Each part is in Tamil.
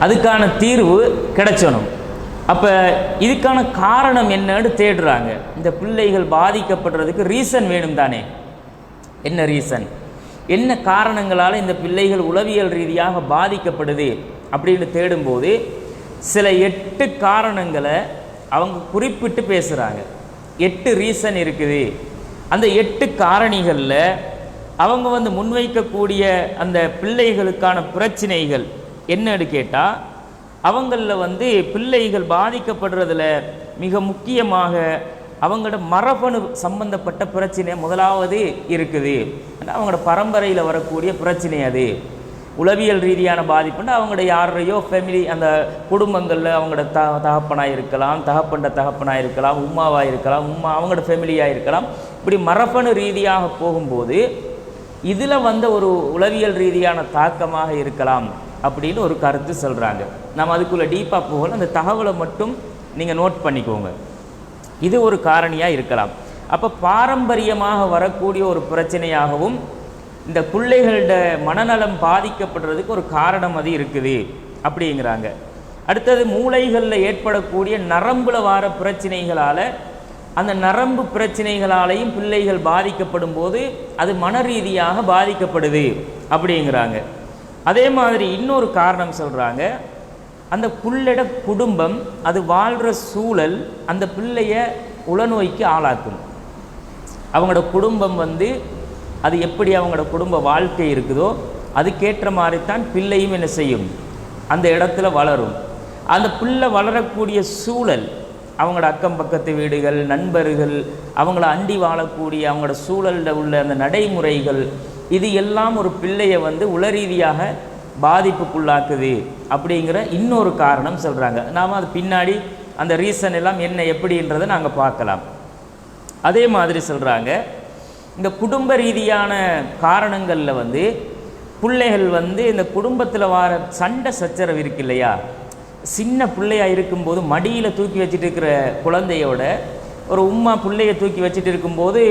அதுக்கான தீர்வு கிடைச்சணும். அப்போ இதுக்கான காரணம் என்னன்னு தேடுறாங்க. இந்த பிள்ளைகள் பாதிக்கப்படுறதுக்கு ரீசன் வேணும் தானே. என்ன ரீசன், என்ன காரணங்களால் இந்த பிள்ளைகள் உளவியல் ரீதியாக பாதிக்கப்படுது அப்படின்னு தேடும்போது சில 8 காரணங்களை அவங்க குறிப்பிட்டு பேசுகிறாங்க. 8 ரீசன் இருக்குது. அந்த 8 காரணிகளில் அவங்க முன்வைக்கக்கூடிய அந்த பிள்ளைகளுக்கான பிரச்சனைகள் என்னன்னு கேட்டால், அவங்களில் பிள்ளைகள் பாதிக்கப்படுறதுல மிக முக்கியமாக அவங்களோட மரபணு சம்பந்தப்பட்ட பிரச்சனை முதலாவது இருக்குது. அவங்களோட பரம்பரையில் வரக்கூடிய பிரச்சனை அது. உளவியல் ரீதியான பாதிப்புன்னா அவங்களோட யாரையோ ஃபேமிலி, அந்த குடும்பங்களில் அவங்களோட தகப்பனாக இருக்கலாம், தகப்பனாக இருக்கலாம், உம்மாவாக இருக்கலாம், அவங்களோட ஃபேமிலியாக இருக்கலாம். இப்படி மரபணு ரீதியாக போகும்போது இதில் ஒரு உளவியல் ரீதியான தாக்கமாக இருக்கலாம் அப்படின்னு ஒரு கருத்து சொல்கிறாங்க. நம்ம அதுக்குள்ளே டீப்பாக போகல, அந்த தகவலை மட்டும் நீங்கள் நோட் பண்ணிக்கோங்க. இது ஒரு காரணியாக இருக்கலாம். அப்போ பாரம்பரியமாக வரக்கூடிய ஒரு பிரச்சனையாகவும் இந்த பிள்ளைகளோட மனநலம் பாதிக்கப்படுறதுக்கு ஒரு காரணம் அது இருக்குது அப்படிங்கிறாங்க. அடுத்தது மூளைகளில் ஏற்படக்கூடிய நரம்புல வர பிரச்சனைகளால், அந்த நரம்பு பிரச்சனைகளாலையும் பிள்ளைகள் பாதிக்கப்படும் போது அது மன ரீதியாக பாதிக்கப்படுது அப்படிங்கிறாங்க. அதே மாதிரி இன்னொரு காரணம் சொல்கிறாங்க, அந்த பிள்ளைட குடும்பம், அது வாழ்கிற சூழல் அந்த பிள்ளைய உளநோய்க்கு ஆளாக்கும். அவங்களோட குடும்பம் அது எப்படி அவங்களோட குடும்ப வாழ்க்கை இருக்குதோ அதுக்கேற்ற மாதிரி தான் பிள்ளையும் என்ன செய்யும், அந்த இடத்துல வளரும். அந்த பிள்ளை வளரக்கூடிய சூழல், அவங்களோட அக்கம் பக்கத்து வீடுகள், நண்பர்கள், அவங்கள அண்டி வாழக்கூடிய அவங்களோட சூழலில் உள்ள அந்த நடைமுறைகள், இது எல்லாம் ஒரு பிள்ளையை உளரீதியாக பாதிப்புக்குள்ளாக்குது அப்படிங்கிற இன்னொரு காரணம் சொல்கிறாங்க. நாம் அது பின்னாடி அந்த ரீசன் எல்லாம் என்ன எப்படின்றதை நாங்கள் பார்க்கலாம். அதே மாதிரி சொல்கிறாங்க, இந்த குடும்ப ரீதியான காரணங்களில் பிள்ளைகள் இந்த குடும்பத்தில் வர சண்டை சச்சரவு இருக்கு இல்லையா. சின்ன பிள்ளையாக இருக்கும்போது மடியில் தூக்கி வச்சுட்டு இருக்கிற குழந்தையோட ஒரு உம்மா பிள்ளையை தூக்கி வச்சுட்டு இருக்கும்போது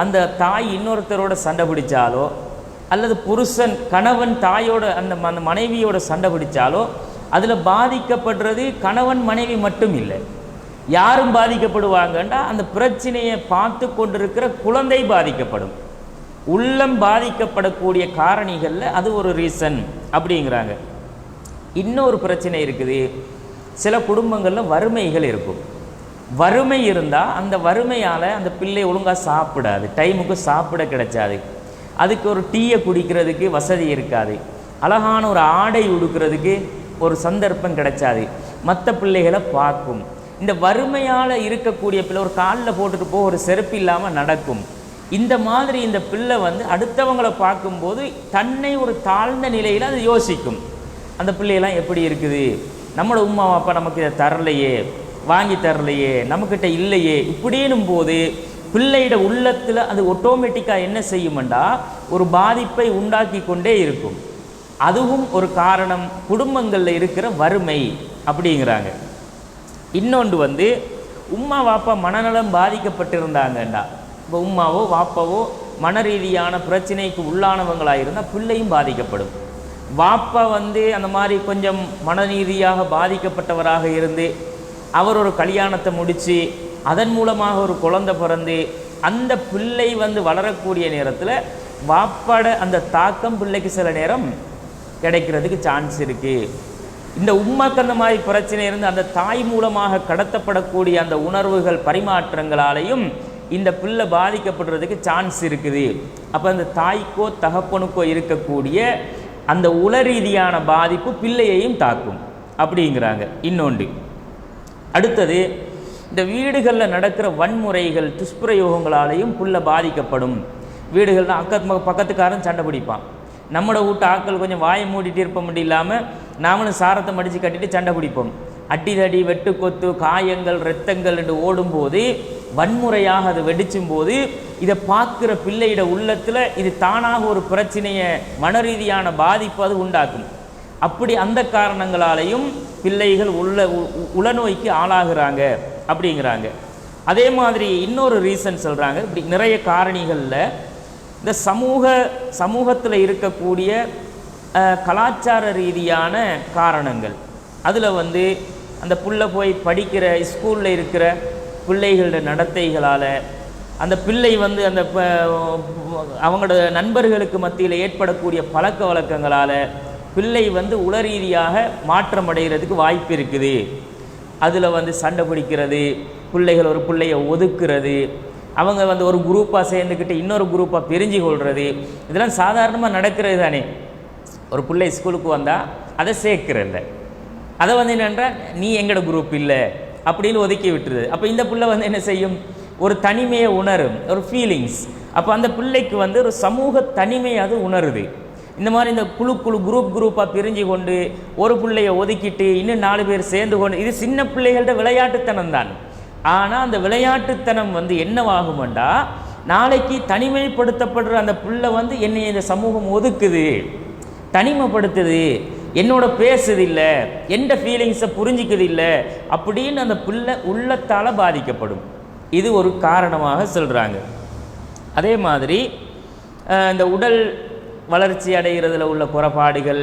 அந்த தாய் இன்னொருத்தரோட சண்டை பிடிச்சாலோ, அல்லது புருஷன் கணவன் தாயோட அந்த மனைவியோட சண்டை பிடிச்சாலோ அதில் பாதிக்கப்படுறது கணவன் மனைவி மட்டும் இல்லை, யாரும் பாதிக்கப்படுவாங்கன்னா அந்த பிரச்சனையை பார்த்து கொண்டிருக்கிற குழந்தை பாதிக்கப்படும். உள்ளம் பாதிக்கப்படக்கூடிய காரணிகளில் அது ஒரு ரீசன் அப்படிங்கிறாங்க. இன்னொரு பிரச்சனை இருக்குது, சில குடும்பங்களில் வறுமைகள் இருக்கும். வறுமை இருந்தால் அந்த வறுமையால் அந்த பிள்ளை ஒழுங்காக சாப்பிடாது, டைமுக்கு சாப்பிட கிடைச்சாது, அதுக்கு ஒரு டீயை குடிக்கிறதுக்கு வசதி இருக்காது, அழகான ஒரு ஆடை உடுக்கிறதுக்கு ஒரு சந்தர்ப்பம் கிடைச்சாது, மற்ற பிள்ளைகளை பார்க்கும். இந்த வறுமையால் இருக்கக்கூடிய பிள்ளை ஒரு காலில் போட்டுட்டு போக ஒரு செருப்பு இல்லாமல் நடக்கும். இந்த மாதிரி இந்த பிள்ளை அடுத்தவங்களை பார்க்கும்போது தன்னை ஒரு தாழ்ந்த நிலையில் அது யோசிக்கும். அந்த பிள்ளையெல்லாம் எப்படி இருக்குது, நம்மளோட உம்மா அப்பா நமக்கு இதை தரலையே, வாங்கி தரலையே, நம்மக்கிட்ட இல்லையே, இப்படின்னும் போது பிள்ளையோட உள்ளத்தில் அது ஆட்டோமேட்டிக்காக என்ன செய்யுமெண்டா ஒரு பாதிப்பை உண்டாக்கி கொண்டே இருக்கும். அதுவும் ஒரு காரணம், குடும்பங்களில் இருக்கிற வறுமை அப்படிங்கிறாங்க. இன்னொன்று உம்மா வாப்பா மனநலம் பாதிக்கப்பட்டிருந்தாங்கண்டா, இப்போ உம்மாவோ வாப்பாவோ மன ரீதியான பிரச்சனைக்கு உள்ளானவங்களாக இருந்தால் பிள்ளையும் பாதிக்கப்படும். வாப்பா அந்த மாதிரி கொஞ்சம் மனநீதியாக பாதிக்கப்பட்டவராக இருந்து அவர் ஒரு கல்யாணத்தை முடித்து அதன் மூலமாக ஒரு குழந்தை பிறந்து அந்த பிள்ளை வளரக்கூடிய நேரத்தில் வாப்பாட அந்த தாக்கம் பிள்ளைக்கு சில நேரம் கிடைக்கிறதுக்கு சான்ஸ் இருக்குது. இந்த உம்மாக்கு அந்த மாதிரி பிரச்சனை இருந்து அந்த தாய் மூலமாக கடத்தப்படக்கூடிய அந்த உணர்வுகள் பரிமாற்றங்களாலையும் இந்த பிள்ளை பாதிக்கப்படுறதுக்கு சான்ஸ் இருக்குது. அப்போ அந்த தாய்க்கோ தகப்பனுக்கோ இருக்கக்கூடிய அந்த உளரீதியான பாதிப்பு பிள்ளையையும் தாக்கும் அப்படிங்கிறாங்க. இன்னொன்று அடுத்தது, இந்த வீடுகளில் நடக்கிற வன்முறைகள் துஷ்பிரயோகங்களாலேயும் பிள்ளை பாதிக்கப்படும். வீடுகள்னால் பக்கத்துக்காரன் சண்டை பிடிப்பான், நம்மளோட வீட்டு ஆட்கள் கொஞ்சம் வாயை மூடிட்டு இருப்ப முடியும் இல்லாமல் நாமளும் சாரத்தை மடித்து கட்டிட்டு சண்டை பிடிப்போம். அட்டிதடி வெட்டு கொத்து காயங்கள் இரத்தங்கள் என்று ஓடும்போது வன்முறையாக அது வெடிச்சும் போது இதை பார்க்குற பிள்ளையிட உள்ளத்தில் இது தானாக ஒரு பிரச்சனையை மனரீதியான பாதிப்பு அது உண்டாக்கும். அப்படி அந்த காரணங்களாலையும் பிள்ளைகள் உளநோய்க்கு ஆளாகிறாங்க அப்படிங்கிறாங்க. அதே மாதிரி இன்னொரு ரீசன் சொல்கிறாங்க. இப்படி நிறைய காரணிகளில் இந்த சமூகத்தில் இருக்கக்கூடிய கலாச்சார ரீதியான காரணங்கள், அதில் வந்து அந்த புள்ள போய் படிக்கிற ஸ்கூலில் இருக்கிற பிள்ளைகளோட நடத்தைகளால், அந்த பிள்ளை வந்து அந்த அவங்களோட நண்பர்களுக்கு மத்தியில் ஏற்படக்கூடிய பழக்க வழக்கங்களால் பிள்ளை வந்து உளரீதியாக மாற்றம் அடைகிறதுக்கு வாய்ப்பு இருக்குது. அதில் வந்து சண்டை பிடிக்கிறது, பிள்ளைகள் ஒரு பிள்ளையை ஒதுக்குறது, அவங்க வந்து ஒரு குரூப்பாக சேர்ந்துக்கிட்டு இன்னொரு குரூப்பாக பிரிஞ்சு கொள்வது, இதெல்லாம் சாதாரணமாக நடக்கிறது தானே. ஒரு பிள்ளை ஸ்கூலுக்கு வந்தால் அதை சேர்க்கிறல்ல, அதை வந்து என்னென்னா நீ எங்களோட குரூப் இல்லை அப்படின்னு ஒதுக்கி விட்டுருது. அப்போ இந்த பிள்ளை வந்து என்ன செய்யும், ஒரு தனிமையை உணரும், ஒரு ஃபீலிங்ஸ். அப்போ அந்த பிள்ளைக்கு வந்து ஒரு சமூக தனிமை அது உணருது. இந்த மாதிரி இந்த குரூப்பாக பிரிஞ்சு கொண்டு ஒரு பிள்ளையை ஒதுக்கிட்டு இன்னும் 4 பேர் சேர்ந்து கொண்டு, இது சின்ன பிள்ளைகள்கிட்ட விளையாட்டுத்தனம் தான். ஆனால் அந்த விளையாட்டுத்தனம் வந்து என்னவாகுமெண்டா, நாளைக்கு தனிமைப்படுத்தப்படுற அந்த பிள்ளை வந்து என்னை இந்த சமூகம் ஒதுக்குது, தனிமைப்படுத்துது, என்னோட பேசுது இல்லை, எந்த ஃபீலிங்ஸை புரிஞ்சிக்குது இல்லை அப்படின்னு அந்த பிள்ளை உள்ளத்தால் பாதிக்கப்படும். இது ஒரு காரணமாக சொல்கிறாங்க. அதே மாதிரி இந்த உடல் வளர்ச்சி அடைகிறதுல உள்ள குறைபாடுகள்,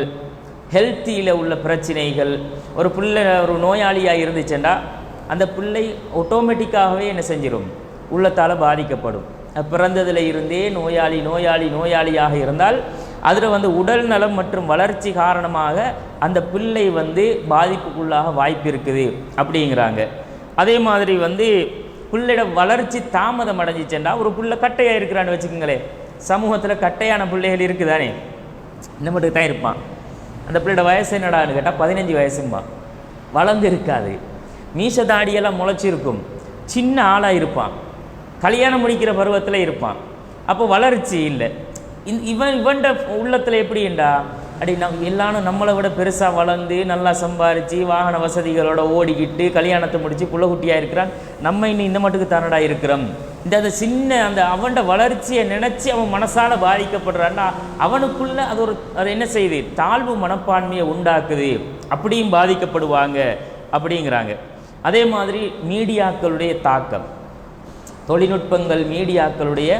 ஹெல்த்தியில் உள்ள பிரச்சனைகள், ஒரு பிள்ளை ஒரு நோயாளியாக இருந்துச்சுன்னா அந்த பிள்ளை ஆட்டோமேட்டிக்காகவே என்ன செஞ்சிடும், உள்ளத்தால் பாதிக்கப்படும். பிறந்ததில் இருந்தே நோயாளியாக இருந்தால் அதில் வந்து உடல் நலம் மற்றும் வளர்ச்சி காரணமாக அந்த பிள்ளை வந்து பாதிப்புக்குள்ளாக வாய்ப்பு இருக்குது அப்படிங்கிறாங்க. அதே மாதிரி வந்து பிள்ளையோட வளர்ச்சி தாமதம் அடைஞ்சிச்சேன்னா, ஒரு பிள்ளை கட்டையாக இருக்கிறான்னு வச்சுக்கோங்களேன், சமூகத்தில் கட்டையான பிள்ளைகள் இருக்குதானே, இந்த மட்டும் தான் இருப்பான். அந்த பிள்ளையோட வயசு என்னடான்னு கேட்டால் 15 வயசும்பா, வளர்ந்து இருக்காது, மீச தாடியெல்லாம் முளைச்சிருக்கும், சின்ன ஆளாக இருப்பான், கல்யாணம் முடிக்கிற பருவத்தில் இருப்பான். அப்போ வளர்ச்சி இல்லை. இவன்ட உள்ளத்தில் எப்படிண்டா, அப்படி எல்லாரும் நம்மளை விட பெருசாக வளர்ந்து நல்லா சம்பாரித்து வாகன வசதிகளோட ஓடிக்கிட்டு கல்யாணத்தை முடித்து புள்ளக்குட்டியாக இருக்கிறான், நம்ம இன்னும் இந்த மட்டுக்கு தானடா இருக்கிறோம். இந்த சின்ன அந்த அவன்ட வளர்ச்சியை நினச்சி அவன் மனசால் பாதிக்கப்படுறான்னா அவனுக்குள்ளே அது என்ன செய்யுது, தாழ்வு மனப்பான்மையை உண்டாக்குது, அப்படியும் பாதிக்கப்படுவாங்க அப்படிங்கிறாங்க. அதே மாதிரி மீடியாக்களுடைய தாக்கம், தொழில்நுட்பங்கள் மீடியாக்களுடைய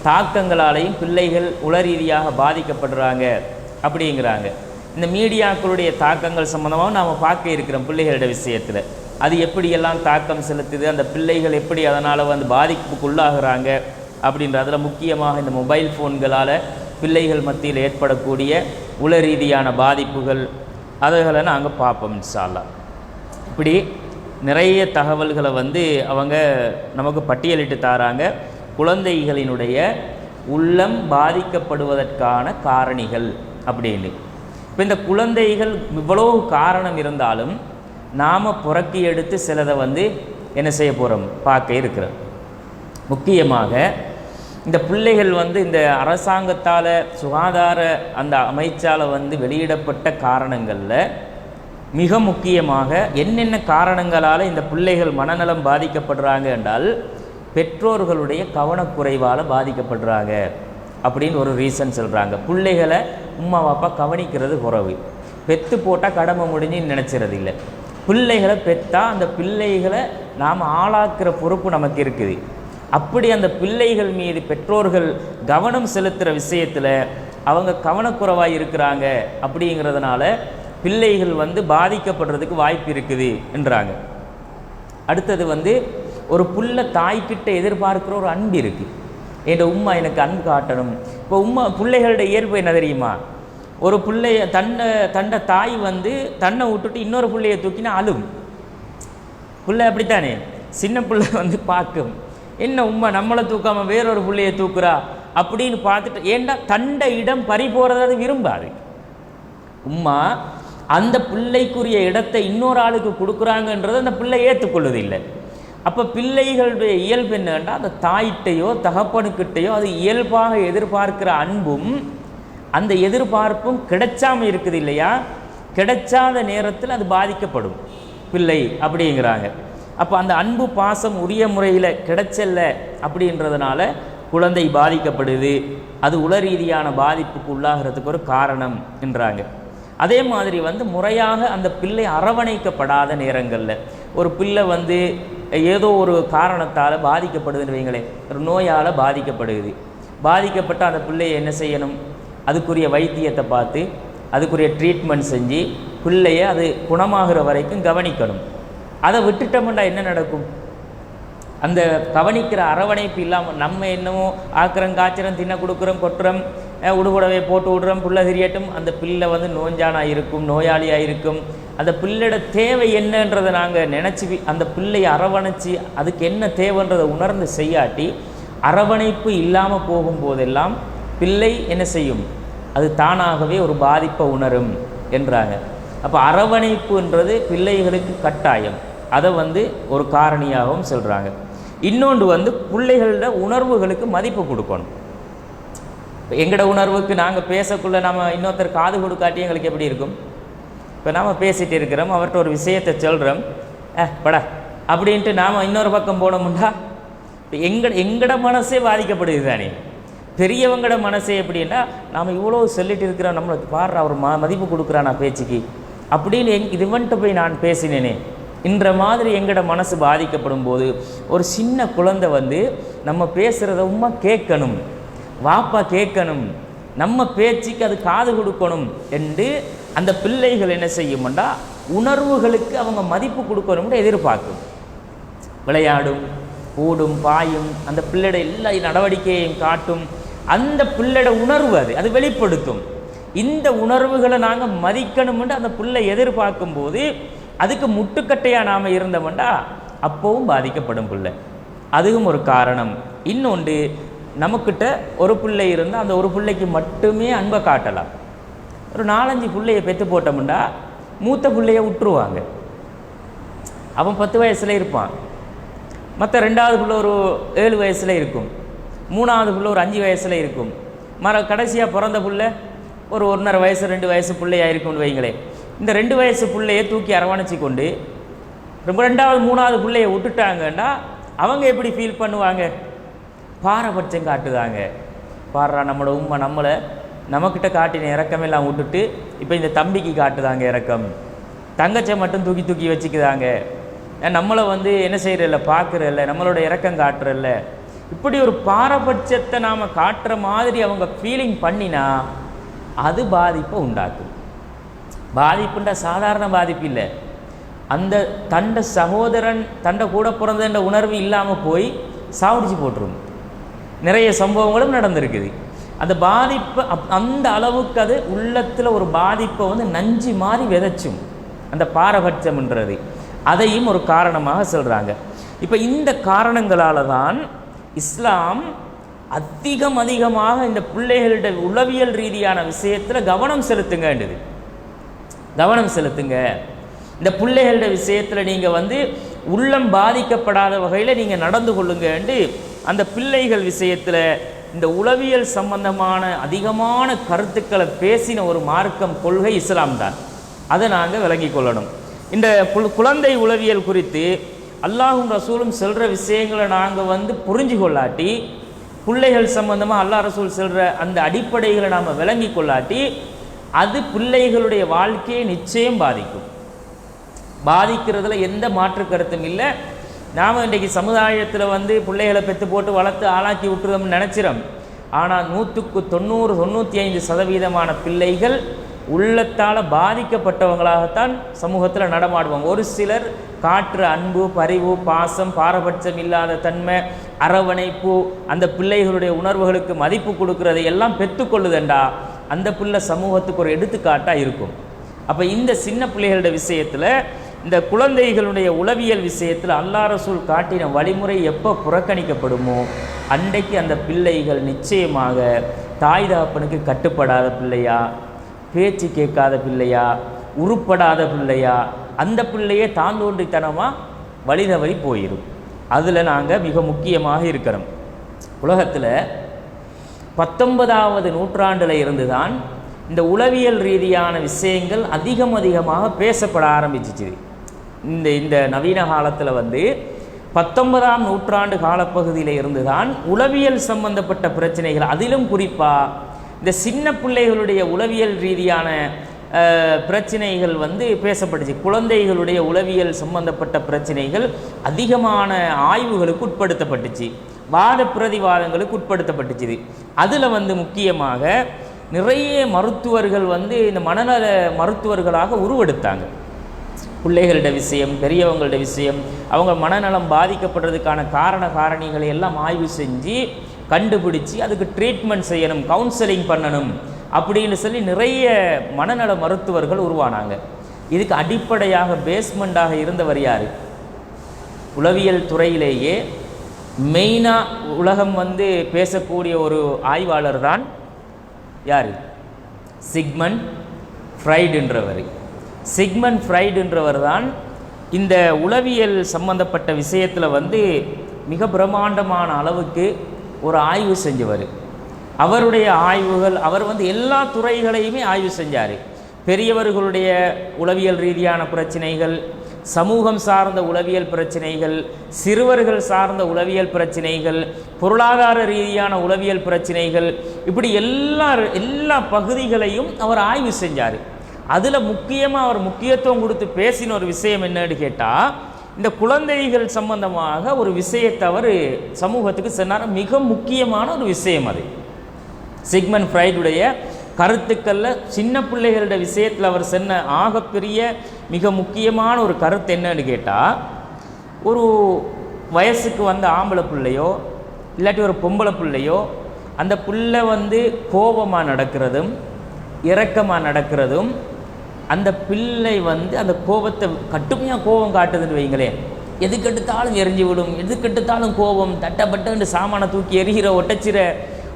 தாக்கங்களாலேயும் பிள்ளைகள் உளரீதியாக பாதிக்கப்படுறாங்க அப்படிங்கிறாங்க. இந்த மீடியாக்களுடைய தாக்கங்கள் சம்மந்தமாக நாம் பார்க்க இருக்கிறோம் பிள்ளைகளோட விஷயத்தில். அது எப்படியெல்லாம் தாக்கம் செலுத்துது, அந்த பிள்ளைகள் எப்படி அதனால் வந்து பாதிப்புக்குள்ளாகிறாங்க அப்படின்றதில் முக்கியமாக இந்த மொபைல் ஃபோன்களால் பிள்ளைகள் மத்தியில் ஏற்படக்கூடிய உளரீதியான பாதிப்புகள் அதுகளை நாங்கள் பார்ப்போம் இன்ஷா அல்லாஹ். இப்படி நிறைய தகவல்களை வந்து அவங்க நமக்கு பட்டியலிட்டு தாராங்க. குழந்தைகளினுடைய உள்ளம் பாதிக்கப்படுவதற்கான காரணிகள் அப்படின்னு. இப்போ இந்த குழந்தைகள் இவ்வளோ காரணம் இருந்தாலும் நாம் புறக்கி எடுத்து சிலதை வந்து என்ன செய்ய போகிறோம், பார்க்க இருக்கிறோம். முக்கியமாக இந்த பிள்ளைகள் வந்து இந்த அரசாங்கத்தால் சுகாதார அந்த அமைச்சால் வந்து வெளியிடப்பட்ட காரணங்களில் மிக முக்கியமாக என்னென்ன காரணங்களால் இந்த பிள்ளைகள் மனநலம் பாதிக்கப்படுறாங்க என்றால், பெற்றோர்களுடைய கவனக்குறைவால் பாதிக்கப்படுறாங்க அப்படின்னு ஒரு ரீசன் சொல்கிறாங்க. பிள்ளைகளை உம்மா அப்பா கவனிக்கிறது குறைவு, பெற்று போட்டால் கடமை முடிஞ்சுன்னு நினச்சிறது இல்லை. பிள்ளைகளை பெற்றா அந்த பிள்ளைகளை நாம் ஆளாக்குற பொறுப்பு நமக்கு இருக்குது. அப்படி அந்த பிள்ளைகள் மீது பெற்றோர்கள் கவனம் செலுத்துகிற விஷயத்தில் அவங்க கவனக்குறைவாக இருக்கிறாங்க. அப்படிங்கிறதுனால பிள்ளைகள் வந்து பாதிக்கப்படுறதுக்கு வாய்ப்பு இருக்குது என்றாங்க. அடுத்தது வந்து ஒரு புள்ள தாய்கிட்ட எதிர்பார்க்குற ஒரு அன்பு இருக்குது. என் உம்மா எனக்கு அன்பு காட்டணும். இப்போ பிள்ளைகளோட இயல்பு என்ன தெரியுமா, ஒரு பிள்ளைய தன்னை தாய் வந்து தன்னை விட்டுட்டு இன்னொரு பிள்ளையை தூக்கினா அழும். பிள்ளை அப்படித்தானே, சின்ன பிள்ளை வந்து பார்க்கும், என்ன உம்மா நம்மளை தூக்காமல் வேறொரு பிள்ளையை தூக்குறா அப்படின்னு பார்த்துட்டு, ஏண்டா தண்டை இடம் பறி போகிறத அது விரும்பாது. உம்மா அந்த பிள்ளைக்குரிய இடத்தை இன்னொரு ஆளுக்கு கொடுக்குறாங்கன்றது அந்த பிள்ளை ஏற்றுக்கொள்வது இல்லை. அப்போ பிள்ளைகளுடைய இயல்பு என்னன்னா, அந்த தாயிட்டையோ தகப்பனுக்கிட்டையோ அது இயல்பாக எதிர்பார்க்கிற அன்பும் அந்த எதிர்பார்ப்பும் கிடைச்சாமல் இருக்குது இல்லையா, கிடைச்சாத நேரத்தில் அது பாதிக்கப்படும் பிள்ளை அப்படிங்கிறாங்க. அப்போ அந்த அன்பு பாசம் உரிய முறையில் கிடைச்சல்ல அப்படின்றதுனால குழந்தை பாதிக்கப்படுது. அது உளரீதியான பாதிப்புக்கு உள்ளாகிறதுக்கு ஒரு காரணம் என்றாங்க. அதே மாதிரி வந்து முறையாக அந்த பிள்ளை அரவணைக்கப்படாத நேரங்களில் ஒரு பிள்ளை வந்து ஏதோ ஒரு காரணத்தால் பாதிக்கப்படுதுன்னு வைங்களேன், ஒரு நோயால் பாதிக்கப்படுது. பாதிக்கப்பட்ட அந்த பிள்ளையை என்ன செய்யணும், அதுக்குரிய வைத்தியத்தை பார்த்து அதுக்குரிய ட்ரீட்மெண்ட் செஞ்சு பிள்ளையை அது குணமாகிற வரைக்கும் கவனிக்கணும். அதை விட்டுட்டோம்னா என்ன நடக்கும்? அந்த கவனிக்கிற அரவணைப்பு இல்லாமல் நம்ம என்னமோ ஆக்கிரம் காய்ச்சிரம் தின்ன கொடுக்குறோம் கொட்டுறோம் உடுகுடவை போட்டு விடுறோம் பிள்ளை தெரியட்டும், அந்த பிள்ளை வந்து நோஞ்சானாக இருக்கும், நோயாளியாக இருக்கும். அந்த பிள்ளையோட தேவை என்னன்றதை நாங்கள் நினச்சி அந்த பிள்ளையை அரவணைச்சி அதுக்கு என்ன தேவைன்றதை உணர்ந்து செய்யாட்டி அரவணைப்பு இல்லாமல் போகும்போதெல்லாம் பிள்ளை என்ன செய்யும்? அது தானாகவே ஒரு பாதிப்பை உணரும் என்றாங்க. அப்போ அரவணைப்புன்றது பிள்ளைகளுக்கு கட்டாயம். அதை வந்து ஒரு காரணியாகவும் சொல்கிறாங்க. இன்னொன்று வந்து பிள்ளைகளோட உணர்வுகளுக்கு மதிப்பு கொடுக்கணும். எங்களோட உணர்வுக்கு நாங்கள் பேசக்குள்ள நம்ம இன்னொருத்தர் காது கொடுக்காட்டி எங்களுக்கு எப்படி இருக்கும்? இப்போ நாம் பேசிகிட்டு இருக்கிறோம், அவர்கிட்ட ஒரு விஷயத்தை சொல்கிறோம், படா அப்படின்ட்டு நாம் இன்னொரு பக்கம் போனோம்னா எங்களோட மனசே பாதிக்கப்படுது தானே. பெரியவங்களோட மனசே எப்படின்னா நாம் இவ்வளோ சொல்லிட்டு இருக்கிறோம், நம்மளுக்கு பாடுற அவர் மதிப்பு கொடுக்குறான் நான் பேச்சுக்கு அப்படின்னு இதுவன்ட்டு போய் நான் பேசினேனே என்ற மாதிரி எங்களோட மனசு பாதிக்கப்படும் போது ஒரு சின்ன குழந்தை வந்து நம்ம பேசுகிறத உம்மா கேட்கணும், வாப்பா கேட்கணும், நம்ம பேச்சுக்கு அது காது கொடுக்கணும் என்று அந்த பிள்ளைகள் என்ன செய்யும்னா உணர்வுகளுக்கு அவங்க மதிப்பு கொடுக்கணும்னு எதிர்பார்க்கும். விளையாடும், ஓடும், பாயும், அந்த பிள்ளையோட எல்லா நடவடிக்கையையும் காட்டும். அந்த பிள்ளையோட உணர்வு அது வெளிப்படுத்தும். இந்த உணர்வுகளை நாங்கள் மதிக்கணும்னு அந்த பிள்ளை எதிர்பார்க்கும் போது அதுக்கு முட்டுக்கட்டையாக நாம் இருந்தோம்னா அப்போவும் பாதிக்கப்படும் பிள்ளை. அதுவும் ஒரு காரணம். இன்னொன்று, நமக்கிட்ட ஒரு பிள்ளை இருந்தால் அந்த ஒரு பிள்ளைக்கு மட்டுமே அன்பை காட்டலாம். ஒரு 4-5 பிள்ளையை பெற்று போட்டோம்னா மூத்த பிள்ளையை விட்டுருவாங்க. அவன் 10 வயசில் இருப்பான், மற்ற 2வது பிள்ளை ஒரு 7 வயசில் இருக்கும், 3வது பிள்ளை ஒரு 5 வயசில் இருக்கும், கடைசியாக பிறந்த பிள்ளை ஒரு 1.5 வயசு 2 வயசு பிள்ளையாக இருக்கும்னு வைங்களேன். இந்த 2 வயசு பிள்ளையை தூக்கி அரவணைச்சி கொண்டு 2வது 3வது பிள்ளையை விட்டுட்டாங்கன்னா அவங்க எப்படி ஃபீல் பண்ணுவாங்க? பாரபட்சம் காட்டுதாங்க. பாடுறா நம்மளோட உண்மை நம்மளை நம்மக்கிட்ட காட்டின இறக்கமெல்லாம் விட்டுட்டு இப்போ இந்த தம்பிக்கு காட்டுதாங்க இறக்கம், தங்கச்சை மட்டும் தூக்கி தூக்கி வச்சுக்குதாங்க, நம்மளை வந்து என்ன செய்கிறல்ல, பார்க்குறல்ல, நம்மளோட இறக்கம் காட்டுறல்ல. இப்படி ஒரு பாரபட்சத்தை நாம் காட்டுற மாதிரி அவங்க ஃபீலிங் பண்ணினா அது பாதிப்பை உண்டாக்கும். பாதிப்புண்டா சாதாரண பாதிப்பு இல்லை, அந்த தண்ட சகோதரன் தண்ட கூட பிறந்த உணர்வு இல்லாமல் போய் சாவடிச்சு போட்டுரும். நிறைய சம்பவங்களும் நடந்திருக்குது. அந்த பாதிப்பை அந்த அளவுக்கு அது உள்ளத்தில் ஒரு பாதிப்பை வந்து நஞ்சு மாதிரி விதைச்சும் அந்த பாரபட்சம்ன்றது. அதையும் ஒரு காரணமாக சொல்கிறாங்க. இப்போ இந்த காரணங்களால் தான் இஸ்லாம் அதிகமாக இந்த பிள்ளைகளிட உளவியல் ரீதியான விஷயத்தில் கவனம் செலுத்துங்கன்றது. கவனம் செலுத்துங்க, இந்த பிள்ளைகளோட விஷயத்தில் நீங்கள் வந்து உள்ளம் பாதிக்கப்படாத வகையில் நீங்கள் நடந்து கொள்ளுங்கன்னு அந்த பிள்ளைகள் விஷயத்தில் இந்த உளவியல் சம்பந்தமான அதிகமான கருத்துக்களை பேசின ஒரு மார்க்கம் கொள்கை இஸ்லாம் தான். அதை நாங்கள் விளங்கி கொள்ளணும். இந்த குழந்தை உளவியல் குறித்து அல்லாஹும் ரசூலும் சொல்கிற விஷயங்களை நாங்கள் வந்து புரிஞ்சு கொள்ளாட்டி, பிள்ளைகள் சம்பந்தமாக அல்லாஹ் ரசூல் சொல்கிற அந்த அடிப்படைகளை நாம் விளங்கி கொள்ளாட்டி அது பிள்ளைகளுடைய வாழ்க்கையை நிச்சயம் பாதிக்கும். பாதிக்கிறதுல எந்த மாற்று கருத்தும் இல்லை. நாம் இன்றைக்கு சமுதாயத்தில் வந்து பிள்ளைகளை பெற்று போட்டு வளர்த்து ஆளாக்கி விட்டுறோம்னு நினச்சிரோம். ஆனால் 100க்கு 90-95% பிள்ளைகள் உள்ளத்தால் பாதிக்கப்பட்டவங்களாகத்தான் சமூகத்தில் நடமாடுவாங்க. ஒரு சிலர் காற்று அன்பு, பரிவு, பாசம், பாரபட்சம் இல்லாத தன்மை, அரவணைப்பு, அந்த பிள்ளைகளுடைய உணர்வுகளுக்கு மதிப்பு கொடுக்கறதை எல்லாம் பெற்றுக்கொள்ளுதண்டா அந்த பிள்ளை சமூகத்துக்கு ஒரு எடுத்துக்காட்டாக இருக்கும். அப்போ இந்த சின்ன பிள்ளைகளோட விஷயத்தில், இந்த குழந்தைகளுடைய உளவியல் விஷயத்தில் அல்லாஹ் ரசூல் காட்டின வழிமுறை எப்போ புறக்கணிக்கப்படுமோ அன்றைக்கு அந்த பிள்ளைகள் நிச்சயமாக தாய் தகப்பனுக்கு கட்டுப்படாத பிள்ளையா, பேச்சு கேட்காத பிள்ளையா, உருப்படாத பிள்ளையா, அந்த பிள்ளையே தாந்தோன்றித்தனமாக வழிதவறி போயிடும். அதில் நாங்கள் மிக முக்கியமாக இருக்கிறோம். உலகத்தில் 19வது நூற்றாண்டில் இருந்து தான் இந்த உளவியல் ரீதியான விஷயங்கள் அதிகமாக பேசப்பட ஆரம்பிச்சிச்சு. இந்த நவீன காலத்தில் வந்து 19ஆம் நூற்றாண்டு காலப்பகுதியில் இருந்து தான் உளவியல் சம்பந்தப்பட்ட பிரச்சனைகள், அதிலும் குறிப்பாக இந்த சின்ன பிள்ளைகளுடைய உளவியல் ரீதியான பிரச்சனைகள் வந்து பேசப்பட்டுச்சு. குழந்தைகளுடைய உளவியல் சம்பந்தப்பட்ட பிரச்சனைகள் அதிகமான ஆய்வுகளுக்கு உட்படுத்தப்பட்டுச்சு, வாத பிரதிவாதங்களுக்கு உட்படுத்தப்பட்டுச்சு. அதில் வந்து முக்கியமாக நிறைய மருத்துவர்கள் வந்து இந்த மனநல மருத்துவர்களாக உருவெடுத்தாங்க. பிள்ளைகளோட விஷயம், பெரியவங்களோட விஷயம், அவங்க மனநலம் பாதிக்கப்படுறதுக்கான காரணிகளை எல்லாம் ஆய்வு செஞ்சு கண்டுபிடிச்சி அதுக்கு ட்ரீட்மெண்ட் செய்யணும், கவுன்சிலிங் பண்ணணும் அப்படின்னு சொல்லி நிறைய மனநல மருத்துவர்கள் உருவானாங்க. இதுக்கு அடிப்படையாக பேஸ்மெண்ட்டாக இருந்தவர் யார்? உளவியல் துறையிலேயே மெயினாக உலகம் வந்து பேசக்கூடிய ஒரு ஆய்வாளர் தான் யார்? சிக்மண்ட் ஃப்ரைடுன்றவர். சிக்மண்ட் ஃப்ரைடுன்றவர் தான் இந்த உளவியல் சம்பந்தப்பட்ட விஷயத்தில் வந்து மிக பிரம்மாண்டமான அளவுக்கு ஒரு ஆய்வு செஞ்சவர். அவருடைய ஆய்வுகள், அவர் வந்து எல்லா துறைகளையுமே ஆய்வு செஞ்சார். பெரியவர்களுடைய உளவியல் ரீதியான பிரச்சனைகள், சமூகம் சார்ந்த உளவியல் பிரச்சனைகள், சிறுவர்கள் சார்ந்த உளவியல் பிரச்சனைகள், பொருளாதார ரீதியான உளவியல் பிரச்சனைகள், இப்படி எல்லா பகுதிகளையும் அவர் ஆய்வு செஞ்சார். அதில் முக்கியமாக அவர் முக்கியத்துவம் கொடுத்து பேசின ஒரு விஷயம் என்னன்னு கேட்டால், இந்த குழந்தைகள் சம்பந்தமாக ஒரு விஷயத்தை அவர் சமூகத்துக்கு சொன்னார். மிக முக்கியமான ஒரு விஷயம் அது. சிக்மண்ட் ஃப்ரைடுடைய கருத்துக்களில் சின்ன பிள்ளைகளோட விஷயத்தில் அவர் சொன்ன ஆகப்பெரிய மிக முக்கியமான ஒரு கருத்து என்னன்னு கேட்டால், ஒரு வயசுக்கு வந்த ஆம்பளை பிள்ளையோ இல்லாட்டி ஒரு பொம்பளை பிள்ளையோ அந்த பிள்ளை வந்து கோபமாக நடக்கிறதும் இரக்கமாக நடக்கிறதும், அந்த பிள்ளை வந்து அந்த கோபத்தை கட்டுமையாக கோபம் காட்டுதுன்னு வைங்களேன், எதுக்கெடுத்தாலும் எரிஞ்சு விடும், எதுக்கெடுத்தாலும் கோபம், தட்டப்பட்டு சாமானை தூக்கி எரிகிற ஒட்டச்சிற,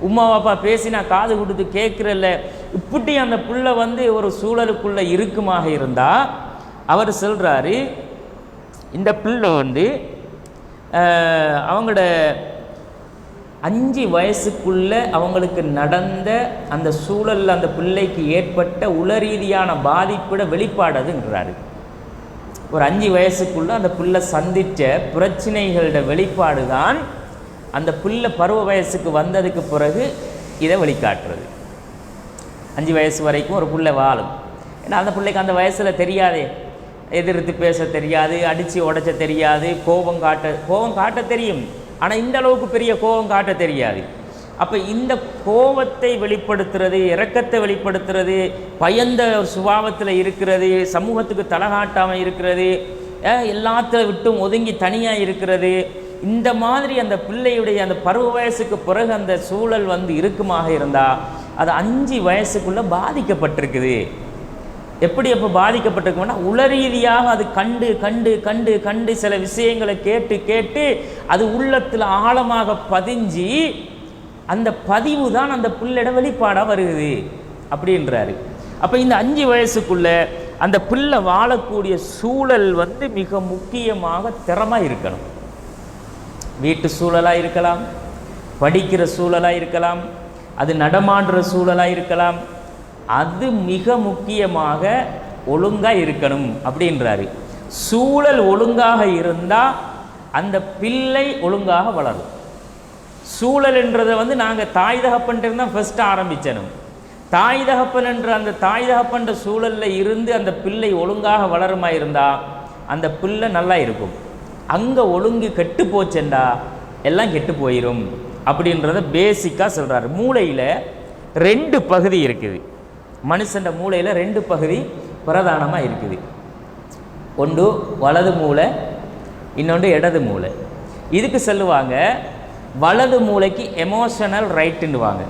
உமா பாப்பா பேசினா காது கொடுத்து கேட்குறல்ல, இப்படி அந்த பிள்ளை வந்து ஒரு சூழலுக்குள்ளே இருக்குமாக இருந்தால் அவர் சொல்கிறாரு, இந்த பிள்ளை வந்து அவங்களோட 5 வயசுக்குள்ளே அவங்களுக்கு நடந்த அந்த சூழலில் அந்த பிள்ளைக்கு ஏற்பட்ட உளரீதியான பாதிப்பிட வெளிப்பாடுதுன்றாரு. ஒரு 5 வயசுக்குள்ளே அந்த பிள்ளை சந்தித்த பிரச்சனைகளோட வெளிப்பாடு தான் அந்த பிள்ளை பருவ வயசுக்கு வந்ததுக்கு பிறகு இதை வெளிக்காட்டுறது. 5 வயசு வரைக்கும் ஒரு பிள்ளை வாழும். ஏன்னா அந்த பிள்ளைக்கு அந்த வயசில் தெரியாதே, எதிர்த்து பேச தெரியாது, அடித்து உடைச்ச தெரியாது, கோபம் காட்ட தெரியும், ஆனால் இந்த அளவுக்கு பெரிய கோபம் காட்ட தெரியாது. அப்போ இந்த கோபத்தை வெளிப்படுத்துறது, இரக்கத்தை வெளிப்படுத்துறது, பயந்த சுபாவத்தில் இருக்கிறது, சமூகத்துக்கு தலகாட்டாமல் இருக்கிறது, எல்லாத்த விட்டும் ஒதுங்கி தனியாக இருக்கிறது, இந்த மாதிரி அந்த பிள்ளையுடைய அந்த பருவ வயசுக்கு பிறகு அந்த சூழல் வந்து இருக்குமாக இருந்தால் அது 5 வயசுக்குள்ளே பாதிக்கப்பட்டிருக்குது. எப்படி எப்போ பாதிக்கப்பட்டிருக்குன்னா, உளரீதியாக அது கண்டு கண்டு கண்டு கண்டு சில விஷயங்களை கேட்டு கேட்டு அது உள்ளத்தில் ஆழமாக பதிஞ்சு அந்த பதிவு தான் அந்த பிள்ளையோட வெளிப்பாடாக வருகுது அப்படின்றாரு. அப்போ இந்த 5 வயசுக்குள்ளே அந்த பிள்ளை வாழக்கூடிய சூழல் வந்து மிக முக்கியமாக திறமாக இருக்கணும். வீட்டு சூழலாக இருக்கலாம், படிக்கிற சூழலாக இருக்கலாம், அது நடமாடுற சூழலாக இருக்கலாம், அது மிக முக்கியமாக ஒழுங்காக இருக்கணும் அப்படின்றாரு. சூழல் ஒழுங்காக இருந்தால் அந்த பிள்ளை ஒழுங்காக வளரும். சூழல்ன்றதை வந்து நாங்கள் தாய் தகப்பன்ட்டு தான் ஃபஸ்ட்டு ஆரம்பிச்சணும். தாய் தகப்பன் என்ற அந்த தாய் தகப்பன்ற சூழலில் இருந்து அந்த பிள்ளை ஒழுங்காக வளருமா இருந்தால் அந்த பிள்ளை நல்லா இருக்கும். அங்கே ஒழுங்கு கெட்டு போச்சேண்டா எல்லாம் கெட்டு போயிடும் அப்படின்றத பேசிக்காக சொல்கிறாரு. மூளையில் 2 பகுதி இருக்குது. மனுஷன் மூளையில் 2 பகுதி பிரதானமாக இருக்குது. ஒன்று வலது மூளை, இன்னொன்று இடது மூளை. இதுக்கு சொல்லுவாங்க வலது மூளைக்கு எமோஷனல் ரைட்டுன்னுவாங்க.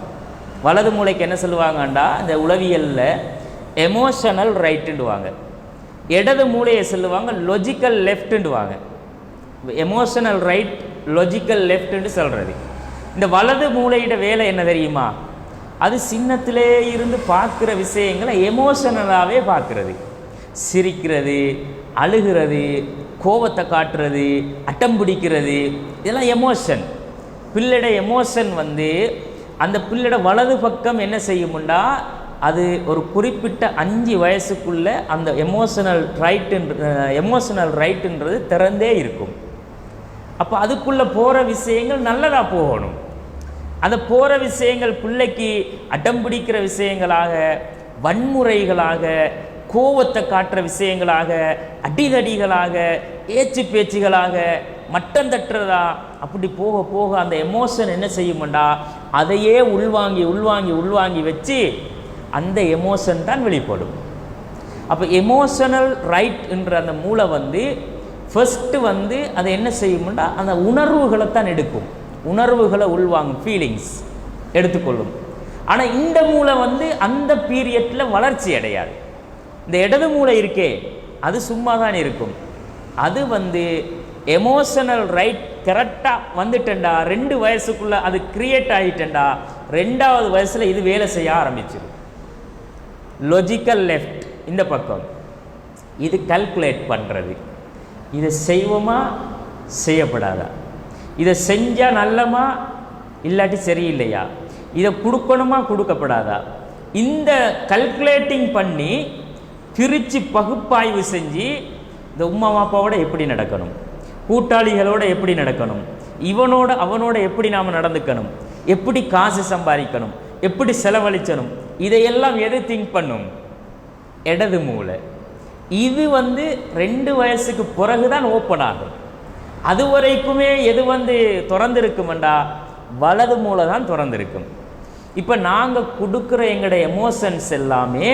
வலது மூளைக்கு என்ன சொல்லுவாங்கண்டா இந்த உளவியலில் எமோஷனல் ரைட்டுன்னுவாங்க. இடது மூளையை சொல்லுவாங்க லொஜிக்கல் லெஃப்ட்டுன்னுவாங்க. எமோஷனல் ரைட், லொஜிக்கல் லெஃப்ட்னு சொல்கிறது. இந்த வலது மூளையிட வேலை என்ன தெரியுமா? அது சின்னத்திலே இருந்து பார்க்குற விஷயங்களை எமோஷனலாகவே பார்க்குறது. சிரிக்கிறது, அழுகிறது, கோபத்தை காட்டுறது, அட்டம் பிடிக்கிறது, இதெல்லாம் எமோஷன். பிள்ளைட எமோஷன் வந்து அந்த பிள்ளைட வலது பக்கம் என்ன செய்யும்டா, அது ஒரு குறிப்பிட்ட 5 வயசுக்குள்ளே அந்த எமோஷனல் ரைட்டுன்றது திறந்தே இருக்கும். அப்போ அதுக்குள்ளே போகிற விஷயங்கள் நல்லதாக போகணும். அந்த போகிற விஷயங்கள் பிள்ளைக்கு அடம் பிடிக்கிற விஷயங்களாக, வன்முறைகளாக, கோபத்தை காட்டுற விஷயங்களாக, அடிதடிகளாக, ஏச்சு பேச்சுகளாக, மட்டம் தட்டுறதா, அப்படி போக போக அந்த எமோஷன் என்ன செய்யும்டா, அதையே உள்வாங்கி உள்வாங்கி உள்வாங்கி வச்சு அந்த எமோஷன் தான் வெளிப்படும். அப்போ எமோஷனல் ரைட் என்ற அந்த மூளை வந்து ஃபர்ஸ்ட்டு வந்து அதை என்ன செய்யும்னா அந்த உணர்வுகளை தான் எடுக்கும், உணர்வுகளை உள்வாங்கும், ஃபீலிங்ஸ் எடுத்துக்கொள்ளும். ஆனால் இந்த மூளை வந்து அந்த பீரியட்டில் வளர்ச்சி அடையாது. இந்த இடது மூளை இருக்கே அது சும்மா தான் இருக்கும். அது வந்து எமோஷனல் ரைட் கரெக்டாக வந்துட்டேன்டா, 2 வயசுக்குள்ளே அது கிரியேட் ஆகிட்டேன்டா, 2வது வயசில் இது வேலை செய்ய ஆரம்பிச்சிடும். லாஜிக்கல் லெஃப்ட் இந்த பக்கம் இது கல்குலேட் பண்ணுறது, இதை செய்வோமா செய்யப்படாதா, இதை செஞ்சால் நல்லமா இல்லாட்டி சரியில்லையா, இதை கொடுக்கணுமா கொடுக்கப்படாதா, இந்த கல்குலேட்டிங் பண்ணி பிரித்து பகுப்பாய்வு செஞ்சு இந்த உம்மா அப்பாவோட எப்படி நடக்கணும், கூட்டாளிகளோட எப்படி நடக்கணும், இவனோட அவனோட எப்படி நாம் நடந்துக்கணும், எப்படி காசு சம்பாதிக்கணும், எப்படி செலவழிக்கணும், இதையெல்லாம் எது திங்க் பண்ணும்? இடது மூளை. இது வந்து 2 வயசுக்கு பிறகுதான் ஓப்பன் ஆகும். அது வரைக்குமே எது வந்து திறந்திருக்குமெண்டா வலது மூளை தான் திறந்திருக்கும். இப்போ நாங்கள் கொடுக்குற எங்களுடைய எமோஷன்ஸ் எல்லாமே